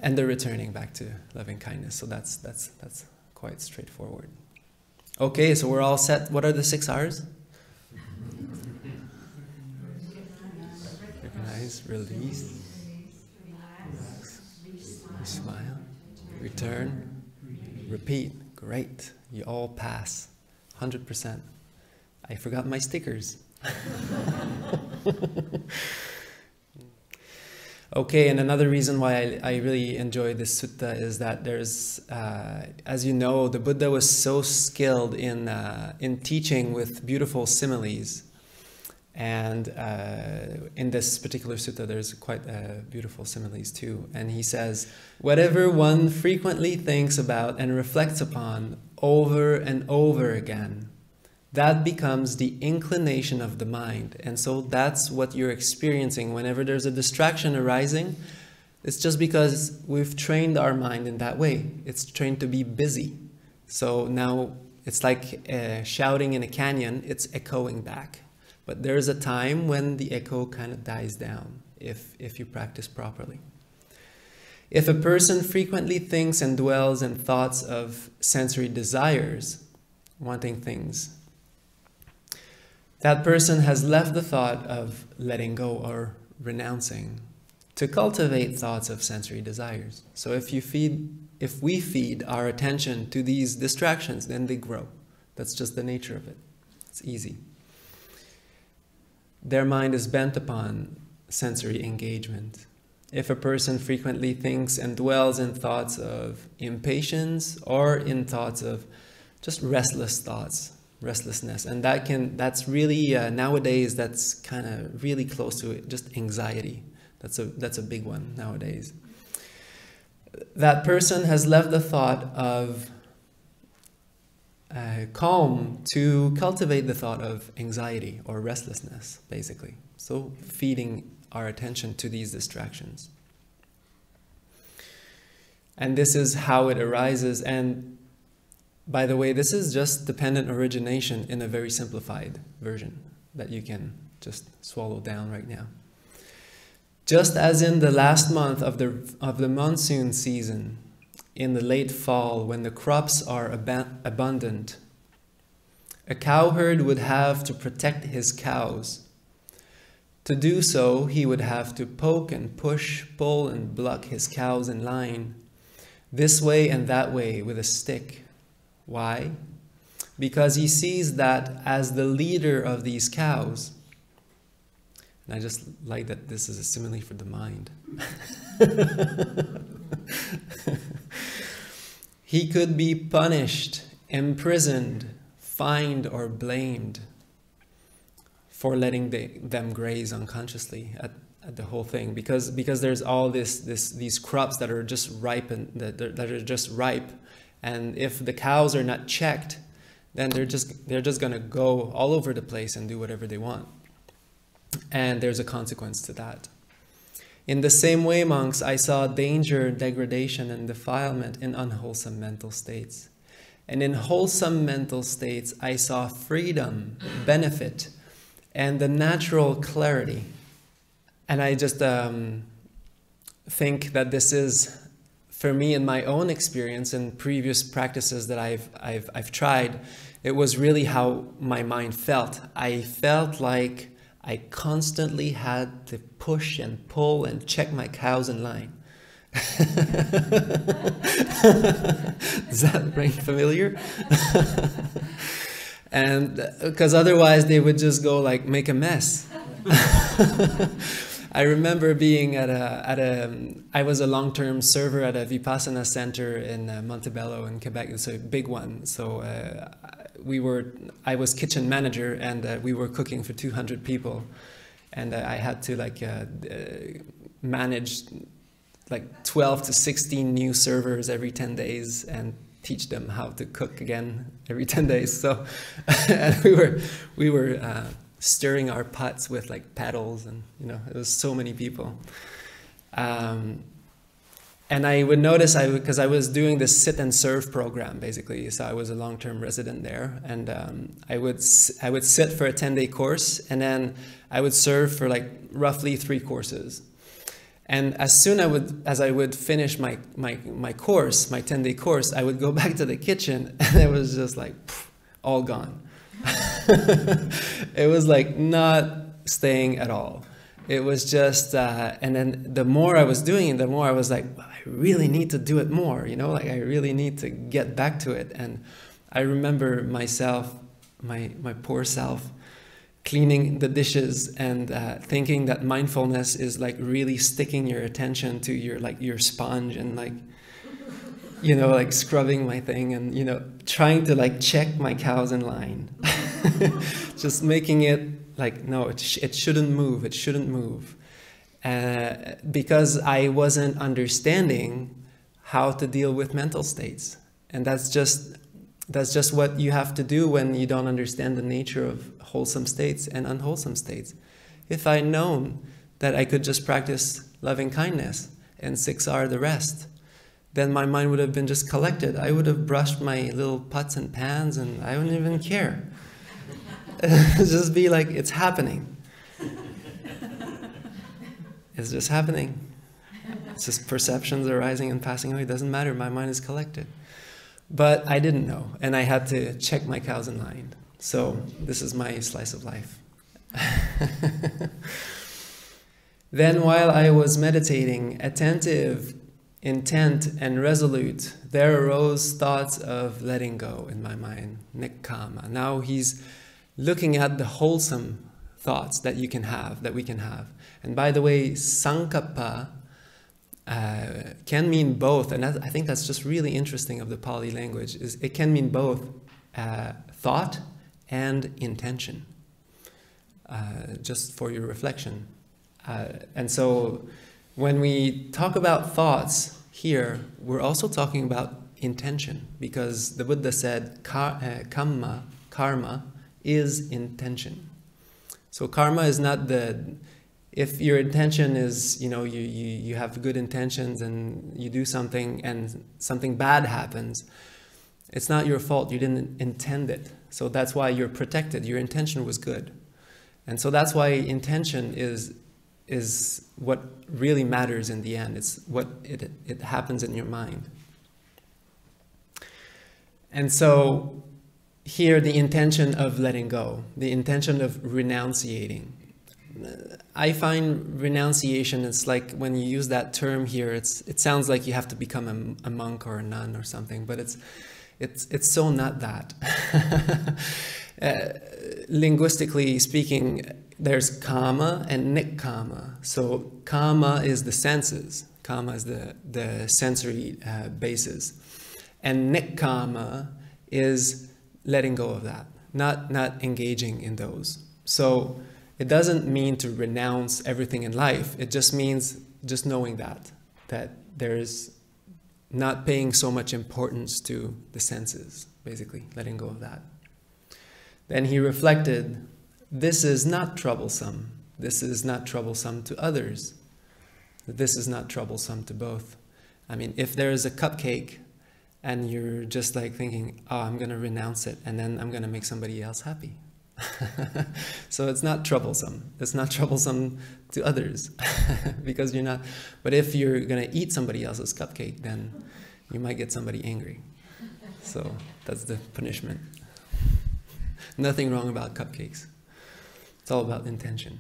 And they're returning back to loving kindness. So that's quite straightforward. Okay, so we're all set. What are the 6 R's? Recognize, release, smile, return, repeat. Great. You all pass. 100%. I forgot my stickers. Okay, and another reason why I really enjoy this sutta is that there's, as you know, the Buddha was so skilled in teaching with beautiful similes. And in this particular sutta, there's quite beautiful similes too. And he says, whatever one frequently thinks about and reflects upon over and over again, that becomes the inclination of the mind. And so that's what you're experiencing whenever there's a distraction arising. It's just because we've trained our mind in that way. It's trained to be busy. So now it's like shouting in a canyon, it's echoing back. But there's a time when the echo kind of dies down if you practice properly. If a person frequently thinks and dwells in thoughts of sensory desires, wanting things, that person has left the thought of letting go or renouncing to cultivate thoughts of sensory desires. So if we feed our attention to these distractions, then they grow. That's just the nature of it. It's easy. Their mind is bent upon sensory engagement. If a person frequently thinks and dwells in thoughts of impatience or in thoughts of just restless thoughts, restlessness, and that's really nowadays, that's kind of really close to it, just anxiety. That's a big one nowadays. That person has left the thought of calm to cultivate the thought of anxiety or restlessness, basically. So feeding our attention to these distractions. And this is how it arises. And by the way, this is just dependent origination in a very simplified version that you can just swallow down right now. Just as in the last month of the monsoon season, in the late fall, when the crops are abundant, a cowherd would have to protect his cows. To do so, he would have to poke and push, pull and pluck his cows in line, this way and that way with a stick. Why? Because he sees that as the leader of these cows, And I just like that this is a simile for the mind. He could be punished, imprisoned, fined, or blamed for letting them graze unconsciously at the whole thing, because there's all these crops that are just ripened, that are just ripe, and if the cows are not checked, then they're just gonna go all over the place and do whatever they want, and there's a consequence to that. In the same way, monks, I saw danger, degradation, and defilement in unwholesome mental states, and in wholesome mental states I saw freedom, benefit, and the natural clarity. And I just think that this is, for me, in my own experience and previous practices that I've tried, it was really how my mind felt. I felt like I constantly had to push and pull and check my cows in line. Does that ring familiar? And because otherwise they would just go like make a mess. I remember being I was a long-term server at a Vipassana center in Montebello in Quebec. It's a big one. So I was kitchen manager, and we were cooking for 200 people. And I had to manage like 12 to 16 new servers every 10 days and teach them how to cook again every 10 days. So and we were stirring our pots with like paddles, and it was so many people. And I would notice, because I was doing this sit and serve program basically, so I was a long-term resident there, and I would sit for a 10-day course, and then I would serve for like roughly 3 courses. And as soon as I would finish my course, my 10-day course, I would go back to the kitchen, and it was just like all gone. It was like not staying at all. It was just, and then the more I was doing it, the more I was like, I really need to do it more, like I really need to get back to it. And I remember myself, my poor self, cleaning the dishes and thinking that mindfulness is like really sticking your attention to your sponge and like scrubbing my thing and trying to like check my cows in line. Just making it like, no, it shouldn't move, it shouldn't move. Because I wasn't understanding how to deal with mental states. And that's just what you have to do when you don't understand the nature of wholesome states and unwholesome states. If I'd known that I could just practice loving kindness and 6R the rest, then my mind would have been just collected. I would have brushed my little pots and pans and I wouldn't even care. Just be like, it's happening. It's just happening. It's just perceptions arising and passing away. It doesn't matter. My mind is collected. But I didn't know, and I had to check my cows in line. So this is my slice of life. Then while I was meditating, attentive, intent, and resolute, there arose thoughts of letting go in my mind, nikkama. Now he's looking at the wholesome thoughts that we can have. And by the way, Sankappa can mean both, and I think that's just really interesting of the Pali language, is it can mean both thought and intention, just for your reflection. And so when we talk about thoughts here, we're also talking about intention, because the Buddha said karma is intention. So karma is not if your intention is, you have good intentions and you do something and something bad happens, it's not your fault, you didn't intend it. So that's why you're protected, your intention was good. And so that's why intention is what really matters in the end. It's what it happens in your mind. And so here, the intention of letting go, the intention of renunciating. I find renunciation, it's like when you use that term here, it sounds like you have to become a monk or a nun or something, but it's so not that. Linguistically speaking, There's kama and nikkama. So kama is the senses. Kama is the sensory basis. And nikkama is letting go of that, not engaging in those. So it doesn't mean to renounce everything in life. It just means just knowing that there's not paying so much importance to the senses, basically, letting go of that. Then he reflected, this is not troublesome. This is not troublesome to others. This is not troublesome to both. I mean, if there is a cupcake and you're just like thinking, oh, I'm going to renounce it and then I'm going to make somebody else happy. So it's not troublesome. It's not troublesome to others because you're not. But if you're going to eat somebody else's cupcake, then you might get somebody angry. So that's the punishment. Nothing wrong about cupcakes. It's all about intention.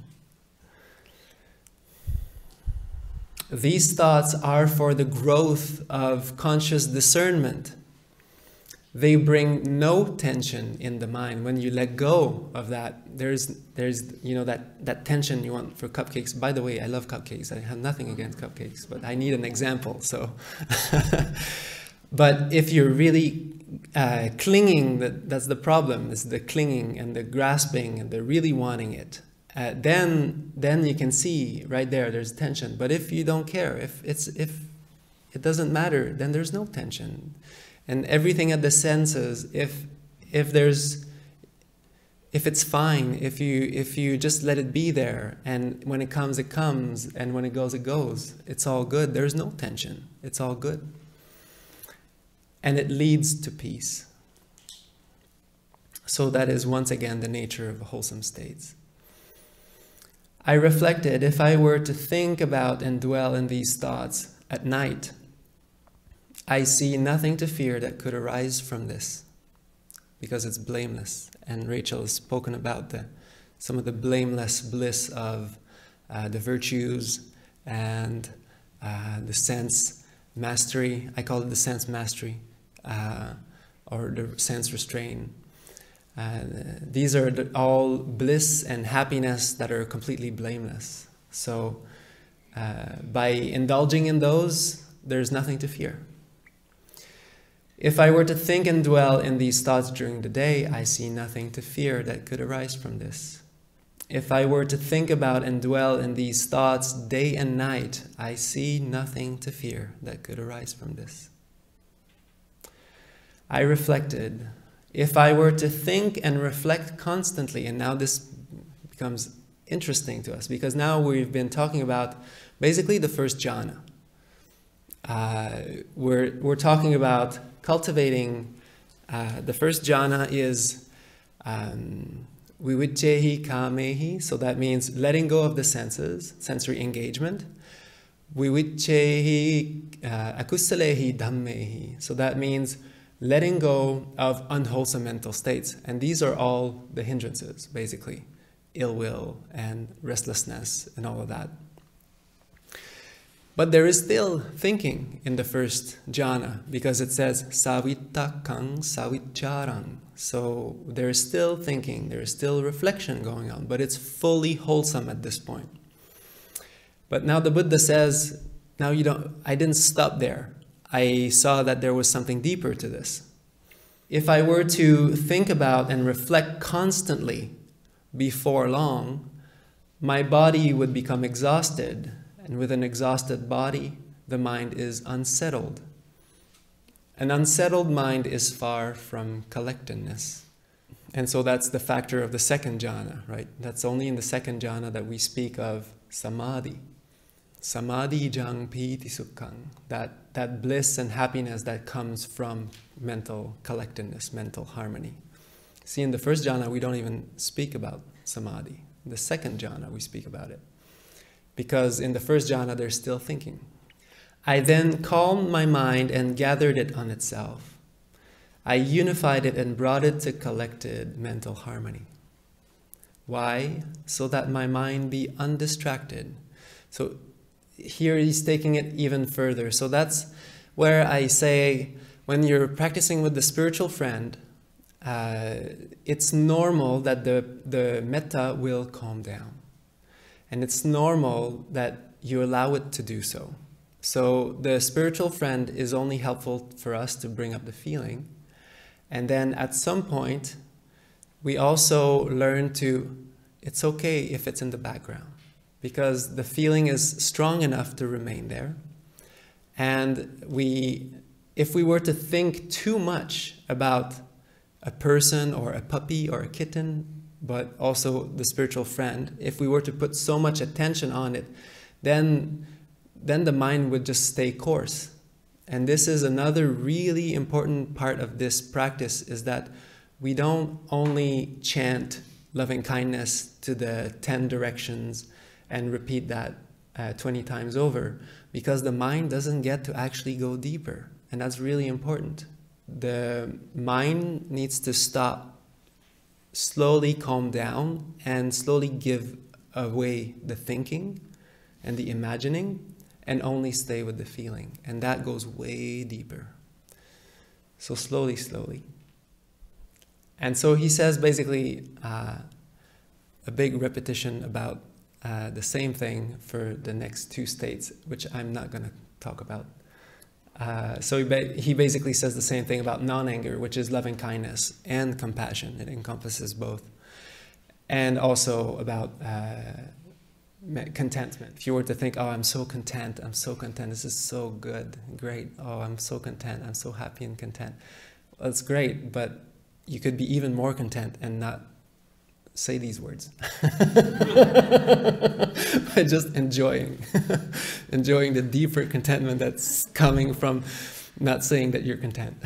These thoughts are for the growth of conscious discernment. They bring no tension in the mind. When you let go of that, there's that tension you want for cupcakes. By the way, I love cupcakes. I have nothing against cupcakes, but I need an example. So, but if you're really clinging, that's the problem. Is the clinging and the grasping and the really wanting it. Then you can see right there. There's tension. But if you don't care, if it doesn't matter, then there's no tension. And everything at the senses, if it's fine, if you just let it be there, and when it comes, and when it goes, it's all good. There's no tension. It's all good. And it leads to peace. So that is once again the nature of wholesome states. I reflected, if I were to think about and dwell in these thoughts at night, I see nothing to fear that could arise from this, because it's blameless. And Rachel has spoken about some of the blameless bliss of the virtues and the sense mastery. I call it the sense mastery, or the sense restraint. These are all bliss and happiness that are completely blameless. So by indulging in those, there's nothing to fear. If I were to think and dwell in these thoughts during the day, I see nothing to fear that could arise from this. If I were to think about and dwell in these thoughts day and night, I see nothing to fear that could arise from this. I reflected, if I were to think and reflect constantly, and now this becomes interesting to us, because now we've been talking about basically the first jhana. We're talking about cultivating, the first jhana is viviccehi kamehi, so that means letting go of the senses, sensory engagement. Viviccehi akusalehi dhammehi, so that means letting go of unwholesome mental states. And these are all the hindrances, basically. Ill will and restlessness and all of that. But there is still thinking in the first jhana, because it says savittakang savicharang. So there is still thinking, there is still reflection going on, but it's fully wholesome at this point. But now the Buddha says, now I didn't stop there. I saw that there was something deeper to this. If I were to think about and reflect constantly before long, my body would become exhausted. And with an exhausted body, the mind is unsettled. An unsettled mind is far from collectedness. And so that's the factor of the second jhana, right? That's only in the second jhana that we speak of samadhi. Samadhi jang piti sukhang. That bliss and happiness that comes from mental collectedness, mental harmony. See, in the first jhana, we don't even speak about samadhi. In the second jhana, we speak about it. Because in the first jhana, there's still thinking. I then calmed my mind and gathered it on itself. I unified it and brought it to collected mental harmony. Why? So that my mind be undistracted. So here he's taking it even further. So that's where I say, when you're practicing with the spiritual friend, it's normal that the metta will calm down. And it's normal that you allow it to do so. So the spiritual friend is only helpful for us to bring up the feeling. And then at some point, we also learn to, it's okay if it's in the background, because the feeling is strong enough to remain there. And if we were to think too much about a person or a puppy or a kitten, but also the spiritual friend, if we were to put so much attention on it, then the mind would just stay coarse. And this is another really important part of this practice, is that we don't only chant loving kindness to the 10 directions and repeat that 20 times over, because the mind doesn't get to actually go deeper. And that's really important. The mind needs to stop, slowly calm down, and slowly give away the thinking and the imagining, and only stay with the feeling. And that goes way deeper. So slowly, slowly. And so he says basically a big repetition about the same thing for the next 2 states, which I'm not going to talk about. So he basically says the same thing about non-anger, which is loving kindness and compassion. It encompasses both. And also about contentment. If you were to think, oh, I'm so content, this is so good, great, oh, I'm so content, I'm so happy and content. Well, it's great, but you could be even more content and not say these words. By just enjoying the deeper contentment that's coming from not saying that you're content.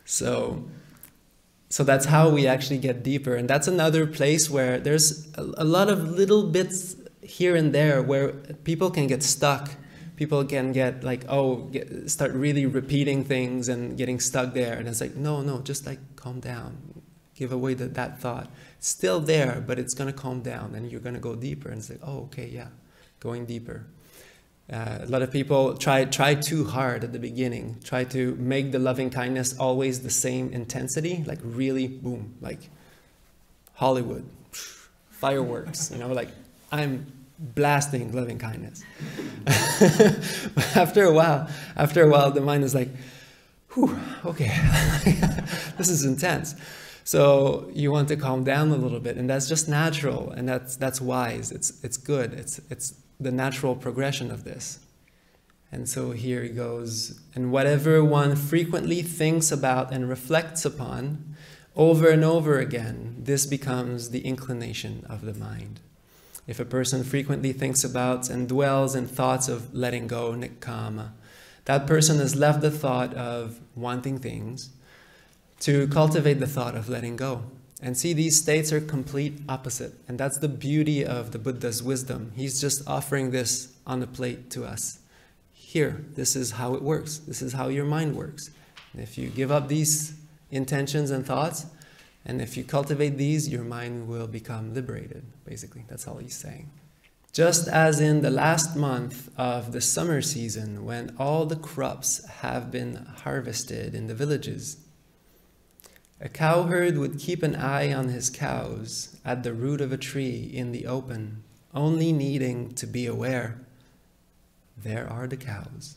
So that's how we actually get deeper. And that's another place where there's a lot of little bits here and there where people can get stuck. People can get like, start really repeating things and getting stuck there. And it's like, no, just like calm down. Give away that thought. It's still there, but it's going to calm down and you're going to go deeper. And it's like, oh, okay, yeah, going deeper. A lot of people try too hard at the beginning, try to make the loving kindness always the same intensity, like really, boom, like Hollywood, fireworks, like I'm blasting loving kindness. But after a while, the mind is like, whew, okay, this is intense. So you want to calm down a little bit, and that's just natural, and that's wise. It's good. It's the natural progression of this. And so here he goes. And whatever one frequently thinks about and reflects upon over and over again, this becomes the inclination of the mind. If a person frequently thinks about and dwells in thoughts of letting go, nikkama, that person has left the thought of wanting things to cultivate the thought of letting go. And see, these states are complete opposite. And that's the beauty of the Buddha's wisdom. He's just offering this on a plate to us. Here, this is how it works. This is how your mind works. And if you give up these intentions and thoughts, and if you cultivate these, your mind will become liberated, basically. That's all he's saying. Just as in the last month of the summer season, when all the crops have been harvested in the villages, a cowherd would keep an eye on his cows at the root of a tree in the open, only needing to be aware, there are the cows.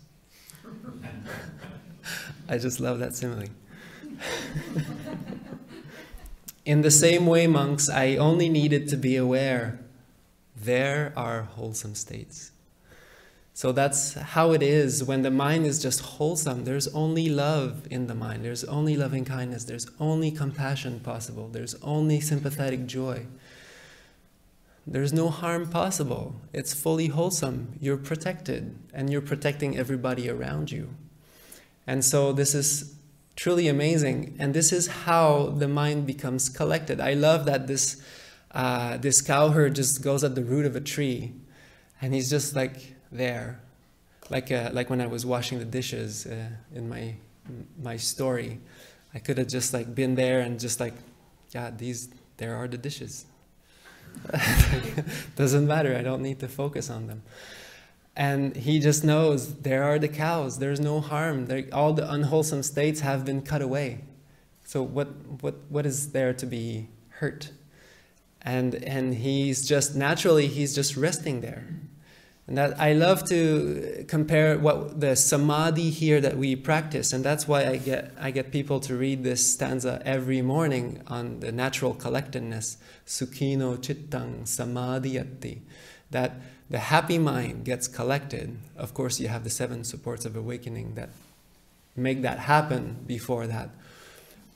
I just love that simile. In the same way, monks, I only needed to be aware, there are wholesome states. So that's how it is when the mind is just wholesome. There's only love in the mind. There's only loving kindness. There's only compassion possible. There's only sympathetic joy. There's no harm possible. It's fully wholesome. You're protected, and you're protecting everybody around you. And so this is truly amazing. And this is how the mind becomes collected. I love that this cowherd just goes at the root of a tree, and he's just like there, like when I was washing the dishes in my story. I could have just like been there and just like, yeah, there are the dishes. Doesn't matter. I don't need to focus on them. And he just knows there are the cows. There's no harm. All the unwholesome states have been cut away. So what is there to be hurt? And he's just naturally, he's just resting there. And that I love to compare what the Samadhi here that we practice, and that's why I get people to read this stanza every morning on the natural collectedness, Sukhino Chittang Samadhiyati, that the happy mind gets collected. Of course, you have the 7 supports of awakening that make that happen before that.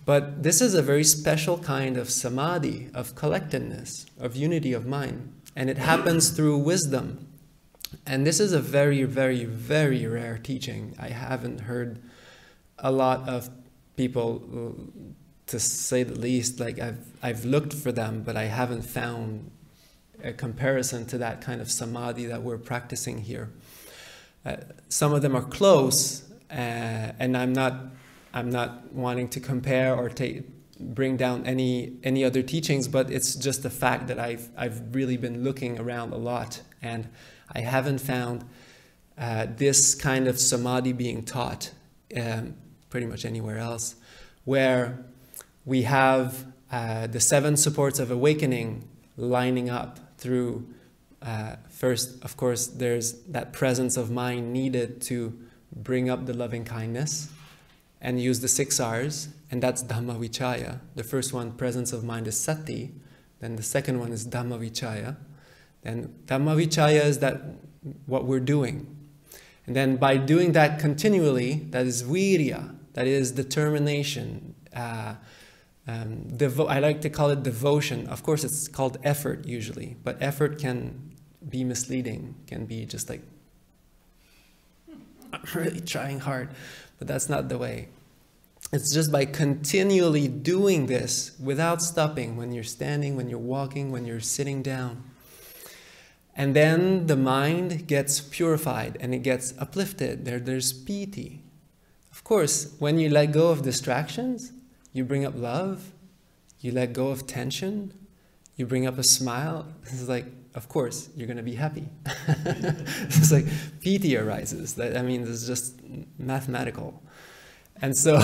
But this is a very special kind of samadhi, of collectedness, of unity of mind. And it happens through wisdom. And this is a very, very, very rare teaching. I haven't heard a lot of people, to say the least, like I've looked for them, but I haven't found a comparison to that kind of samadhi that we're practicing here. Some of them are close, and I'm not wanting to compare or bring down any other teachings, but it's just the fact that I've really been looking around a lot, and I haven't found this kind of samadhi being taught pretty much anywhere else, where we have the 7 supports of awakening lining up through, first, of course, there's that presence of mind needed to bring up the loving kindness and use the 6 R's, and that's Dhamma Vichaya. The first one, presence of mind, is Sati. Then the second one is Dhamma Vichaya. And Dhamma Vichaya is that what we're doing. And then by doing that continually, that is virya, that is determination. I like to call it devotion. Of course, it's called effort usually, but effort can be misleading, can be just like, I'm really trying hard, but that's not the way. It's just by continually doing this without stopping, when you're standing, when you're walking, when you're sitting down. And then the mind gets purified and it gets uplifted. There's piti. Of course, when you let go of distractions, you bring up love, you let go of tension, you bring up a smile. It's like, of course, you're going to be happy. It's like piti arises. I mean, it's just mathematical. And so,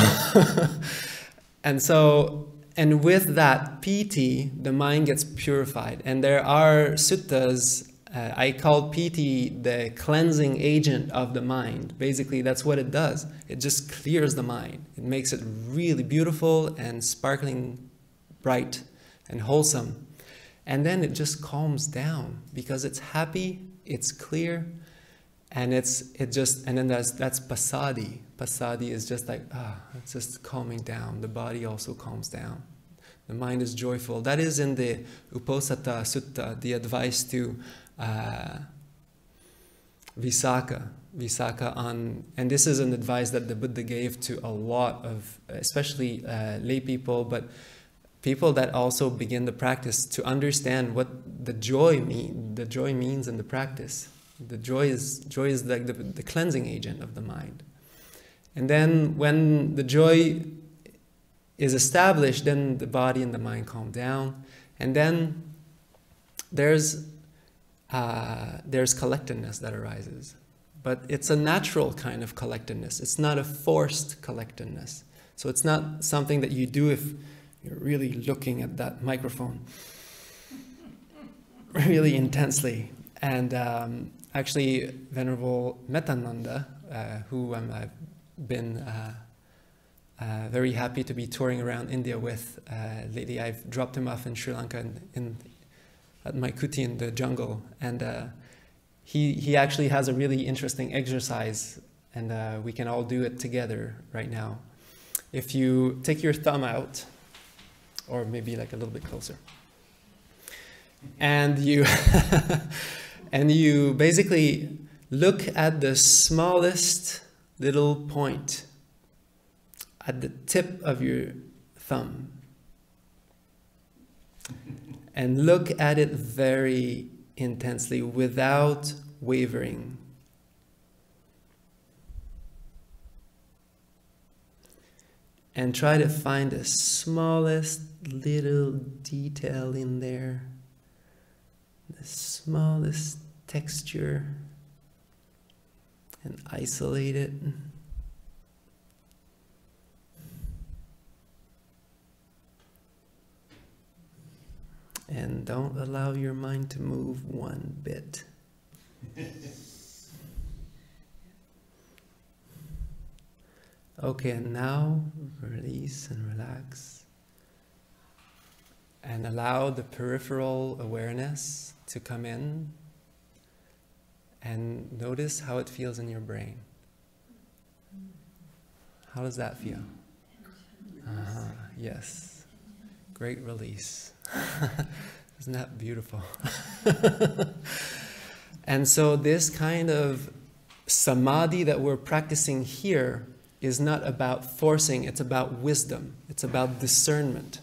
and with that piti, the mind gets purified. And there are suttas. I call piti the cleansing agent of the mind. Basically, that's what it does. It just clears the mind. It makes it really beautiful and sparkling, bright and wholesome. And then it just calms down because it's happy, it's clear, and that's pasadi. Pasadi is just like, it's just calming down. The body also calms down. The mind is joyful. That is in the Uposatha Sutta, the advice to Visakha on, and this is an advice that the Buddha gave to a lot of, especially lay people, but people that also begin the practice, to understand what the joy means in the practice. The joy is like the cleansing agent of the mind. And then when the joy is established, then the body and the mind calm down, and then there's collectedness that arises. But it's a natural kind of collectedness. It's not a forced collectedness. So it's not something that you do if you're really looking at that microphone really intensely. And actually, Venerable Metananda, who I've been very happy to be touring around India with lately. I've dropped him off in Sri Lanka at my kuti in the jungle, and he actually has a really interesting exercise, and we can all do it together right now. If you take your thumb out, or maybe like a little bit closer, and you and you basically look at the smallest little point at the tip of your thumb, and look at it very intensely without wavering. And try to find the smallest little detail in there, the smallest texture, and isolate it. And don't allow your mind to move one bit. Okay, and now release and relax. And allow the peripheral awareness to come in. And notice how it feels in your brain. How does that feel? Yes. Great release. Isn't that beautiful? And so this kind of samadhi that we're practicing here is not about forcing, it's about wisdom. It's about discernment.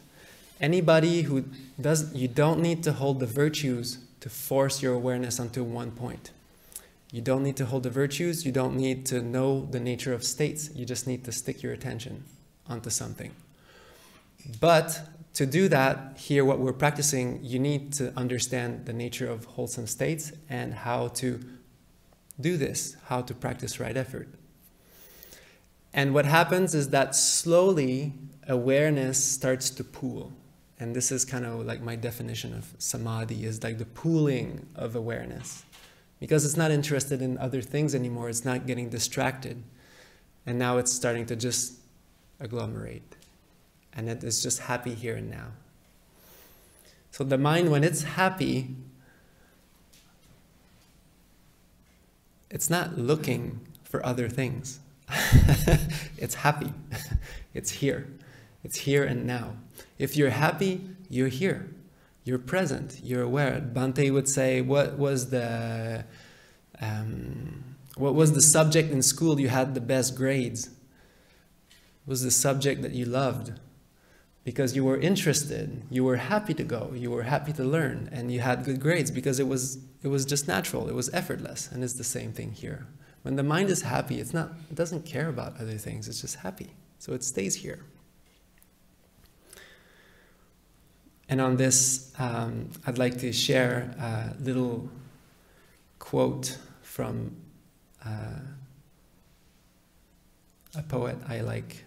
Anybody who does, you don't need to hold the virtues to force your awareness onto one point. You don't need to hold the virtues, you don't need to know the nature of states, you just need to stick your attention onto something. But to do that, here what we're practicing, you need to understand the nature of wholesome states and how to do this, how to practice right effort. And what happens is that slowly awareness starts to pool. And this is kind of like my definition of samadhi, is like the pooling of awareness. Because it's not interested in other things anymore, it's not getting distracted. And now it's starting to just agglomerate. And it is just happy here and now. So the mind, when it's happy, it's not looking for other things. It's happy. It's here. It's here and now. If you're happy, you're here. You're present. You're aware. Bhante would say, what was the subject in school you had the best grades? It was the subject that you loved. Because you were interested, you were happy to go, you were happy to learn, and you had good grades because it was just natural, it was effortless, and it's the same thing here. When the mind is happy, it doesn't care about other things, it's just happy, so it stays here. And on this, I'd like to share a little quote from a poet I like.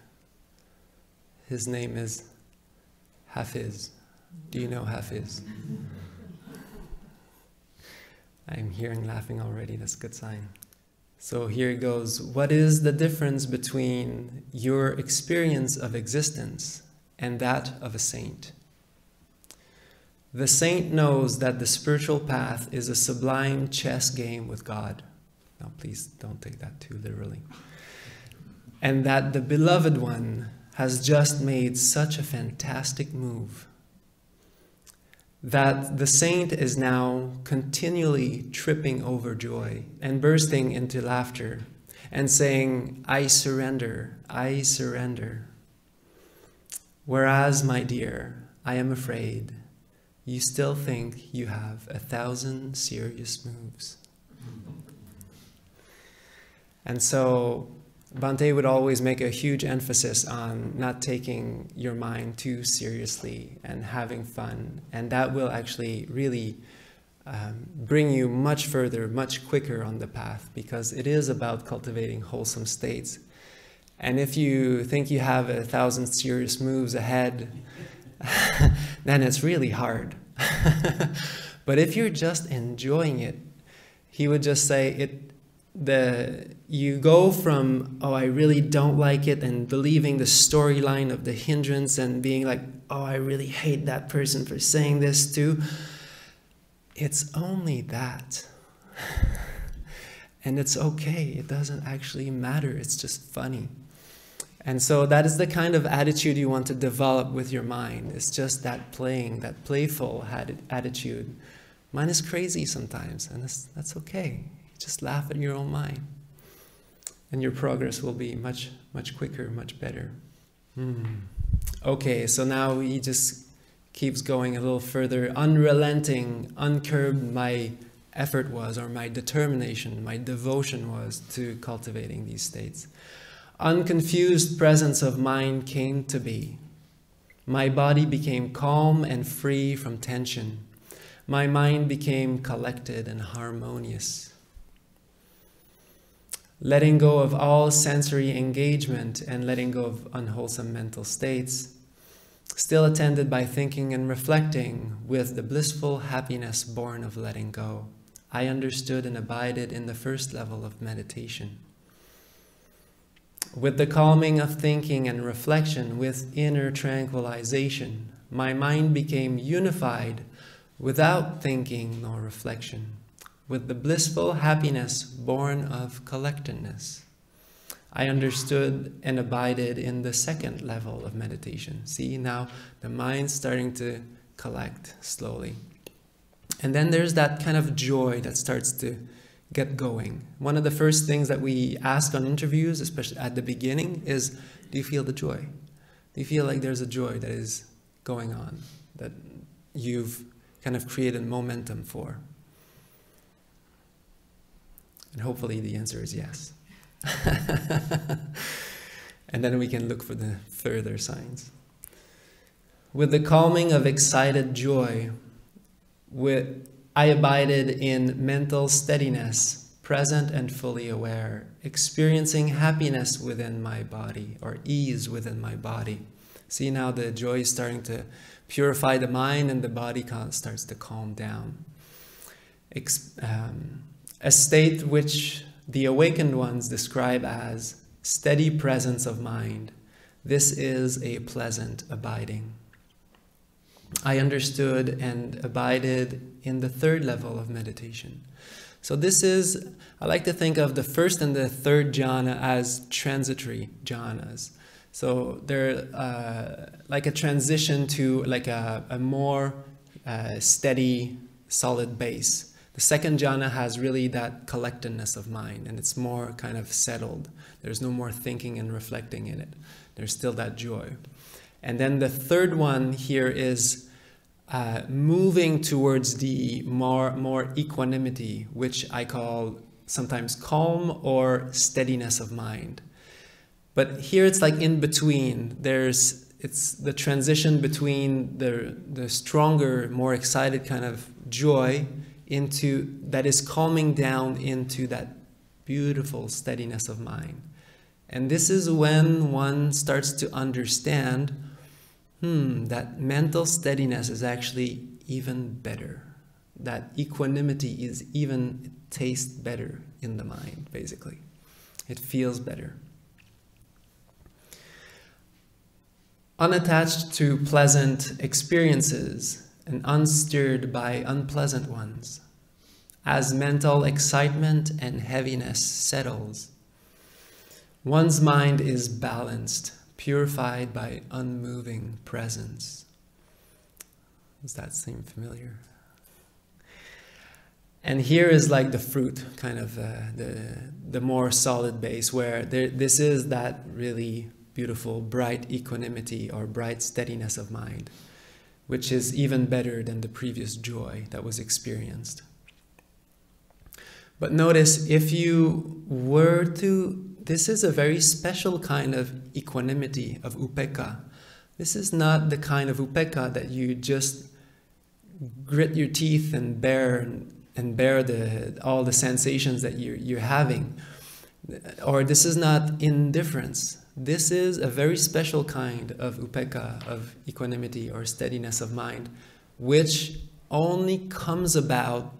His name is Hafiz. Do you know Hafiz? I'm hearing laughing already, that's a good sign. So here it goes. What is the difference between your experience of existence and that of a saint? The saint knows that the spiritual path is a sublime chess game with God. Now please don't take that too literally. And that the beloved one has just made such a fantastic move that the saint is now continually tripping over joy and bursting into laughter and saying, I surrender, I surrender. Whereas, my dear, I am afraid you still think you have 1,000 serious moves. And so Bhante would always make a huge emphasis on not taking your mind too seriously and having fun. And that will actually really bring you much further, much quicker on the path, because it is about cultivating wholesome states. And if you think you have 1,000 serious moves ahead, then it's really hard. But if you're just enjoying it, he would just say, you go from, oh, I really don't like it, and believing the storyline of the hindrance and being like, oh, I really hate that person for saying this too. It's only that. And it's okay. It doesn't actually matter. It's just funny. And so that is the kind of attitude you want to develop with your mind. It's just that playing, that playful attitude. Mine is crazy sometimes, and that's okay. Just laugh at your own mind. And your progress will be much, much quicker, much better. Okay, so now he just keeps going a little further. Unrelenting, uncurbed my effort was, or my determination, my devotion was to cultivating these states. Unconfused presence of mind came to be. My body became calm and free from tension. My mind became collected and harmonious. Letting go of all sensory engagement and letting go of unwholesome mental states, still attended by thinking and reflecting with the blissful happiness born of letting go. I understood and abided in the first level of meditation. With the calming of thinking and reflection, with inner tranquilization, my mind became unified without thinking nor reflection, with the blissful happiness born of collectedness. I understood and abided in the second level of meditation. See, now the mind's starting to collect slowly. And then there's that kind of joy that starts to get going. One of the first things that we ask on interviews, especially at the beginning, is, do you feel the joy? Do you feel like there's a joy that is going on, that you've kind of created momentum for? And hopefully the answer is yes. And then we can look for the further signs. With the calming of excited joy, I abided in mental steadiness, present and fully aware, experiencing happiness within my body, or ease within my body. See, now the joy is starting to purify the mind and the body starts to calm down. A state which the awakened ones describe as steady presence of mind. This is a pleasant abiding. I understood and abided in the third level of meditation. So this is, I like to think of the first and the third jhana as transitory jhanas. So they're like a transition to like a more steady, solid base. The second jhana has really that collectedness of mind, and it's more kind of settled. There's no more thinking and reflecting in it. There's still that joy. And then the third one here is moving towards the more equanimity, which I call sometimes calm or steadiness of mind. But here it's like in between. It's the transition between the stronger, more excited kind of joy into that is calming down into that beautiful steadiness of mind. And this is when one starts to understand that mental steadiness is actually even better. That equanimity is even, it tastes better in the mind, basically. It feels better. Unattached to pleasant experiences and unstirred by unpleasant ones, as mental excitement and heaviness settles, one's mind is balanced, purified by unmoving presence. Does that seem familiar? And here is like the fruit, kind of the more solid base, where this is that really beautiful, bright equanimity or bright steadiness of mind, which is even better than the previous joy that was experienced. But notice, if you were to, this is a very special kind of equanimity, of upekkha. This is not the kind of upekkha that you just grit your teeth and bear all the sensations that you're having. Or this is not indifference. This is a very special kind of upekkha, of equanimity or steadiness of mind, which only comes about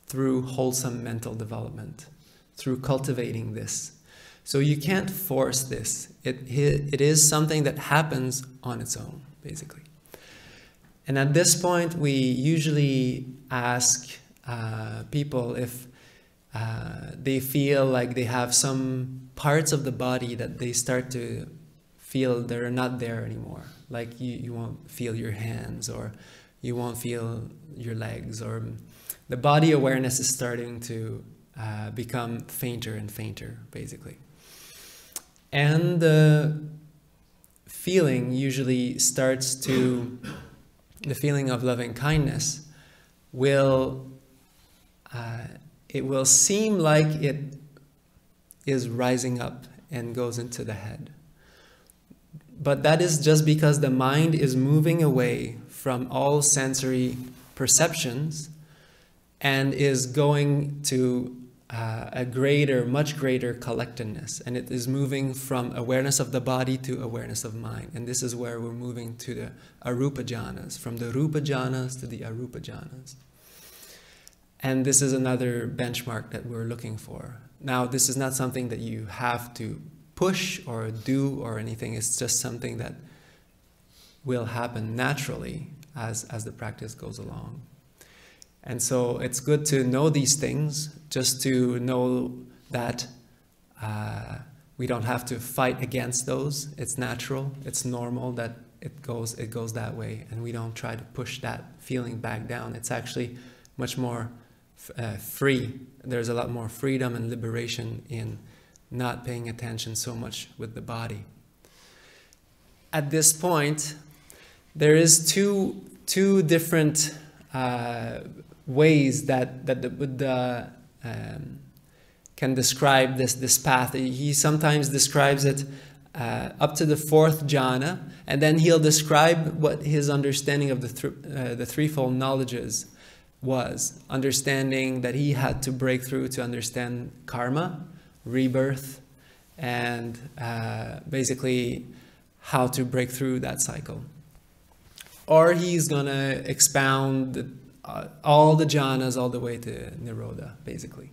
through wholesome mental development, through cultivating this. So you can't force this. It is something that happens on its own, basically. And at this point, we usually ask people if they feel like they have some parts of the body that they start to feel they're not there anymore. Like you won't feel your hands, or you won't feel your legs, or the body awareness is starting to become fainter and fainter, basically. And the feeling usually starts to, the feeling of loving kindness will, it will seem like it is rising up and goes into the head. But that is just because the mind is moving away from all sensory perceptions and is going to a greater, much greater collectedness, and it is moving from awareness of the body to awareness of mind. And this is where we're moving to the arupa jhanas, from the rupa jhanas to the arupa jhanas. And this is another benchmark that we're looking for. Now, this is not something that you have to push or do or anything. It's just something that will happen naturally as the practice goes along. And so it's good to know these things, just to know that we don't have to fight against those. It's natural, it's normal that it goes that way, and we don't try to push that feeling back down. It's actually much more free. There's a lot more freedom and liberation in not paying attention so much with the body. At this point, there is two different ways that the Buddha can describe this path. He sometimes describes it up to the fourth jhana, and then he'll describe what his understanding of the Threefold Knowledges was. Understanding that he had to break through to understand karma, rebirth, and basically how to break through that cycle. Or he's going to expound all the jhanas all the way to Nirodha, basically.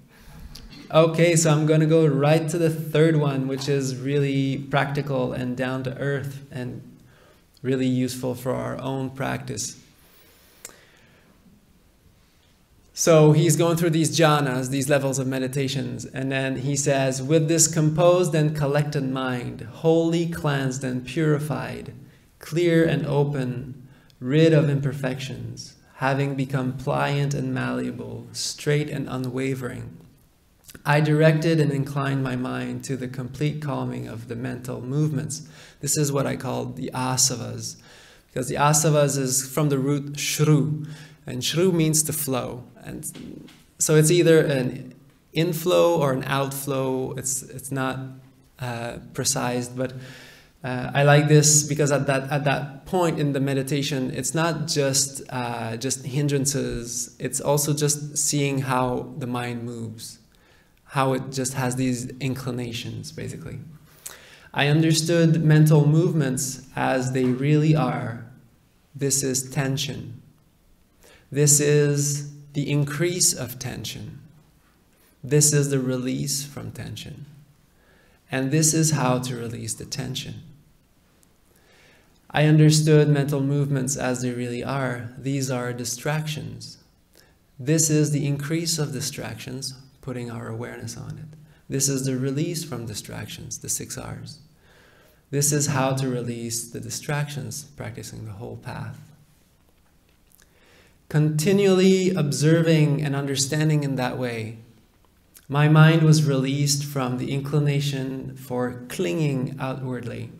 Okay, so I'm going to go right to the third one, which is really practical and down to earth and really useful for our own practice. So he's going through these jhanas, these levels of meditations, and then he says, with this composed and collected mind, wholly cleansed and purified, clear and open, rid of imperfections, having become pliant and malleable, straight and unwavering, I directed and inclined my mind to the complete calming of the mental movements. This is what I call the asavas, because the asavas is from the root shru, and shru means to flow. And so it's either an inflow or an outflow. It's not precise, but I like this because at that point in the meditation, it's not just hindrances. It's also just seeing how the mind moves, how it just has these inclinations, basically. I understood mental movements as they really are. This is tension. This is the increase of tension. This is the release from tension. And this is how to release the tension. I understood mental movements as they really are. These are distractions. This is the increase of distractions, putting our awareness on it. This is the release from distractions, the 6 R's. This is how to release the distractions, practicing the whole path. Continually observing and understanding in that way, my mind was released from the inclination for clinging outwardly,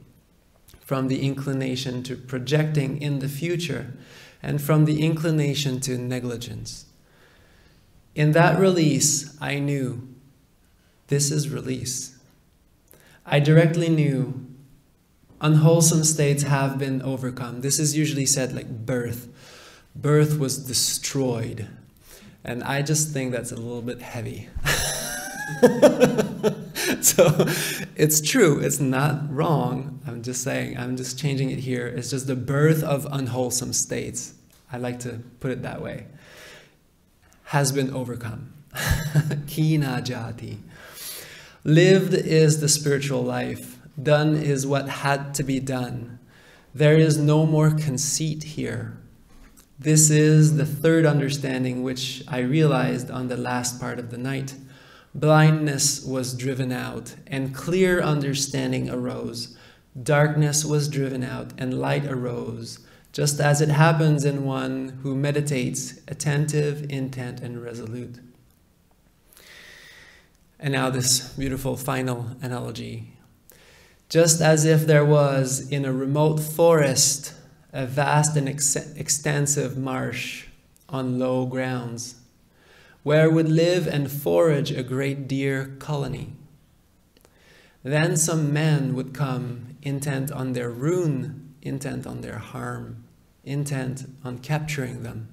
from the inclination to projecting in the future, and from the inclination to negligence. In that release, I knew this is release. I directly knew unwholesome states have been overcome. This is usually said like birth. Birth was destroyed. And I just think that's a little bit heavy. So it's true, it's not wrong. I'm just saying, I'm just changing it here. It's just the birth of unwholesome states. I like to put it that way. Has been overcome. Kina jati. Lived is the spiritual life. Done is what had to be done. There is no more conceit here. This is the third understanding which I realized on the last part of the night. Blindness was driven out, and clear understanding arose. Darkness was driven out, and light arose, just as it happens in one who meditates, attentive, intent, and resolute. And now this beautiful final analogy. Just as if there was in a remote forest a vast and extensive marsh on low grounds, where would live and forage a great deer colony. Then some men would come, intent on their ruin, intent on their harm, intent on capturing them.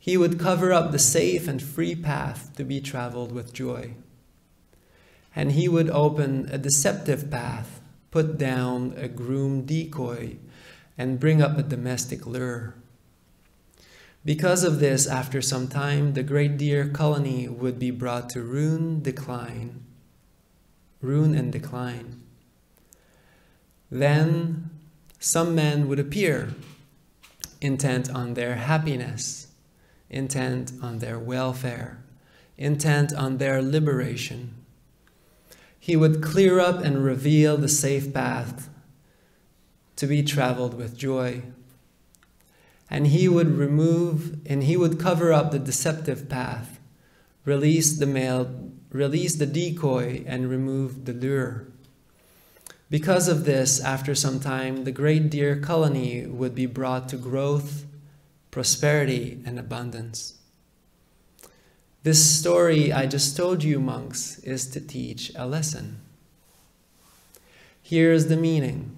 He would cover up the safe and free path to be traveled with joy. And he would open a deceptive path, put down a groomed decoy, and bring up a domestic lure. Because of this, after some time, the great deer colony would be brought to ruin and decline. Then some men would appear, intent on their happiness, intent on their welfare, intent on their liberation. He would clear up and reveal the safe path to be traveled with joy. And he would cover up the deceptive path, release the decoy, and remove the lure. Because of this, after some time, the great deer colony would be brought to growth, prosperity, and abundance. This story I just told you, monks, is to teach a lesson. Here is the meaning.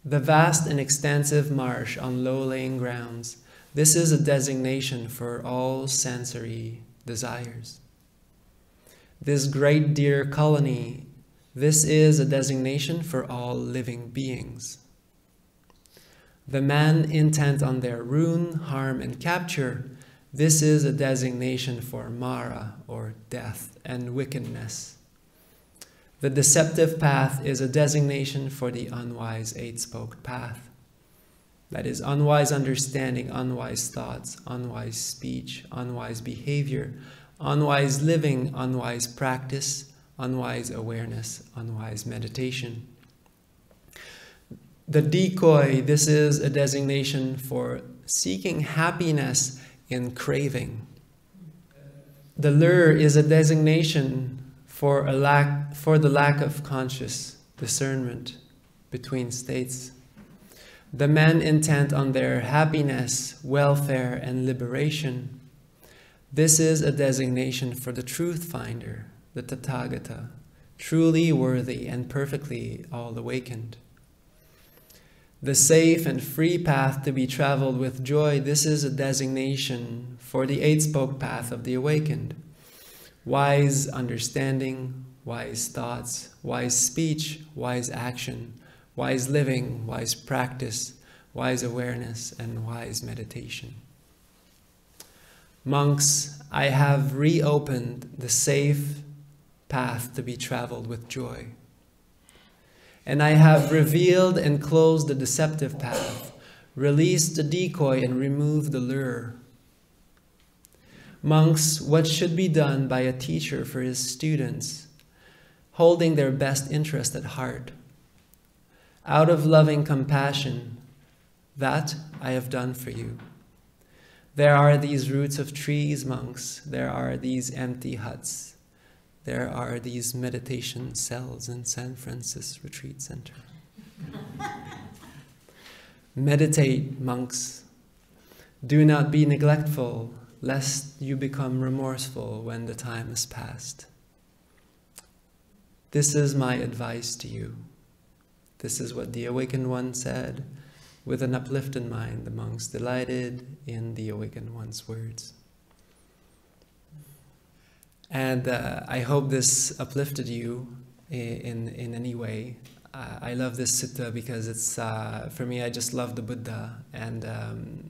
The vast and extensive marsh on low-lying grounds, this is a designation for all sensory desires. This great deer colony, this is a designation for all living beings. The man intent on their ruin, harm, and capture, this is a designation for Mara, or death, and wickedness. The deceptive path is a designation for the unwise eight-spoked path. That is unwise understanding, unwise thoughts, unwise speech, unwise behavior, unwise living, unwise practice, unwise awareness, unwise meditation. The decoy, this is a designation for seeking happiness in craving. The lure is a designation for the lack of conscious discernment between states. The men intent on their happiness, welfare, and liberation. This is a designation for the truth finder, the Tathagata, truly worthy and perfectly all awakened. The safe and free path to be traveled with joy, this is a designation for the eight-spoke path of the awakened. Wise understanding, wise thoughts, wise speech, wise action, wise living, wise practice, wise awareness, and wise meditation. Monks, I have reopened the safe path to be traveled with joy. And I have revealed and closed the deceptive path, released the decoy, and removed the lure. Monks, what should be done by a teacher for his students, holding their best interest at heart? Out of loving compassion, that I have done for you. There are these roots of trees, monks. There are these empty huts. There are these meditation cells in San Francisco Retreat Center. Meditate, monks. Do not be neglectful, lest you become remorseful when the time has passed. This is my advice to you. This is what the Awakened One said. With an uplifted mind, the monks delighted in the Awakened One's words. And I hope this uplifted you in any way. I love this sutta because it's, for me, I just love the Buddha. And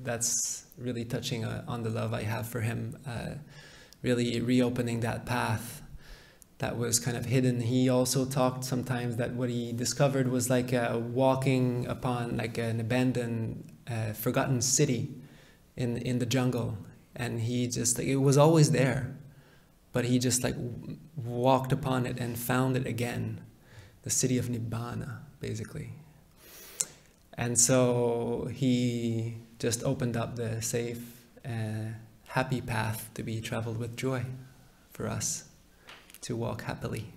that's really touching on the love I have for him. Really reopening that path that was kind of hidden. He also talked sometimes that what he discovered was like walking upon like an abandoned, forgotten city in the jungle. And he just, like, it was always there. But he just like walked upon it and found it again. The city of Nibbana, basically. And so he just opened up the safe, happy path to be traveled with joy for us to walk happily.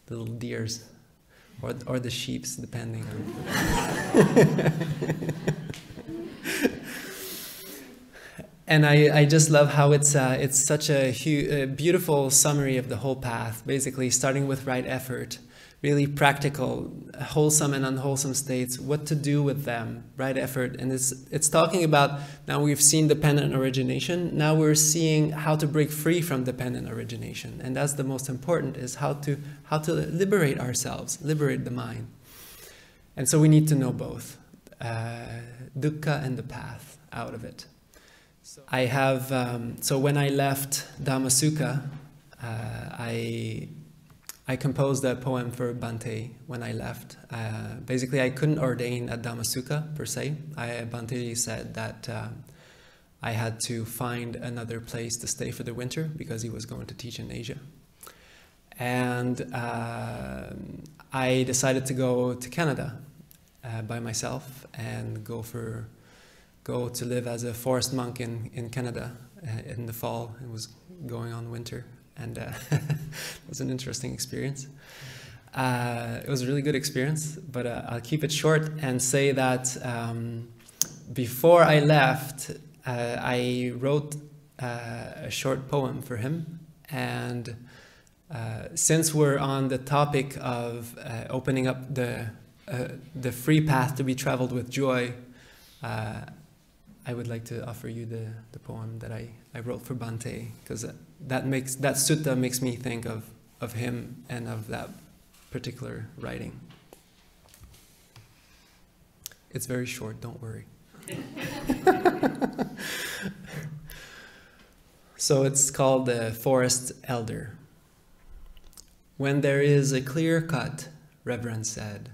Little deers, or the sheeps, depending on. And I just love how it's such a beautiful summary of the whole path, basically starting with right effort, really practical, wholesome and unwholesome states, what to do with them, right effort. And it's talking about, now we've seen dependent origination, now we're seeing how to break free from dependent origination. And that's the most important, is how to liberate ourselves, liberate the mind. And so we need to know both, dukkha and the path out of it. I have, so when I left Dhammasukha, I composed a poem for Bhante when I left. Basically, I couldn't ordain at Dhammasukha per se. Bhante said that I had to find another place to stay for the winter because he was going to teach in Asia. And I decided to go to Canada by myself and go to live as a forest monk in Canada in the fall. It was going on winter. And it was an interesting experience. It was a really good experience, but I'll keep it short and say that before I left, I wrote a short poem for him. And since we're on the topic of opening up the free path to be traveled with joy, I would like to offer you the poem that I wrote for Bhante, because that sutta makes me think of him and of that particular writing. It's very short, don't worry. So it's called the Forest Elder. When there is a clear cut, Reverend said,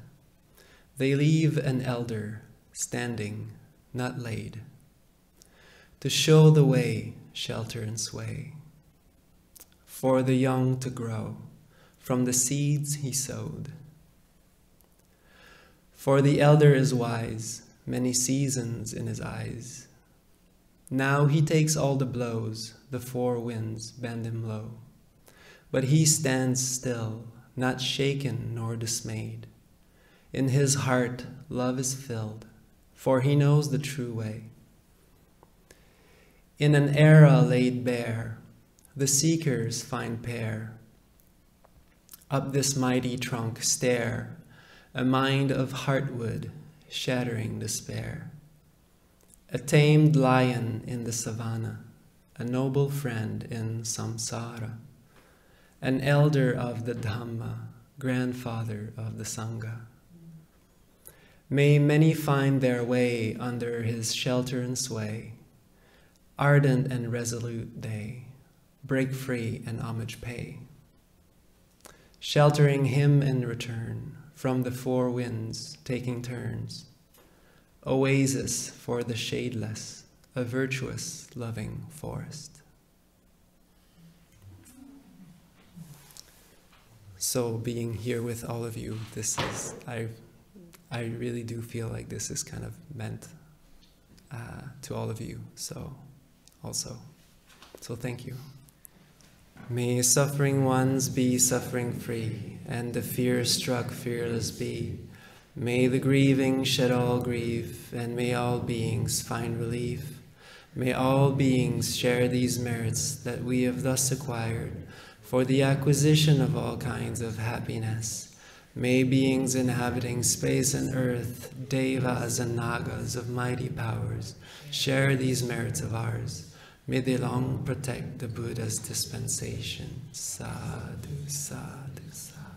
they leave an elder standing, not laid, to show the way, shelter and sway, for the young to grow from the seeds he sowed. For the elder is wise, many seasons in his eyes. Now he takes all the blows, the four winds bend him low. But he stands still, not shaken nor dismayed. In his heart love is filled, for he knows the true way. In an era laid bare, the seekers find pair. Up this mighty trunk stare, a mind of heartwood, shattering despair. A tamed lion in the savannah, a noble friend in samsara, an elder of the Dhamma, grandfather of the Sangha. May many find their way under his shelter and sway. Ardent and resolute they, break free and homage pay, sheltering him in return from the four winds, taking turns, oasis for the shadeless, a virtuous, loving forest. So being here with all of you, this is, I really do feel like this is kind of meant to all of you, so thank you. May suffering ones be suffering free, and the fear-struck fearless be. May the grieving shed all grief, and may all beings find relief. May all beings share these merits that we have thus acquired for the acquisition of all kinds of happiness. May beings inhabiting space and earth, devas and nagas of mighty powers, share these merits of ours. May they long protect the Buddha's dispensation. Sadhu, sadhu, sadhu.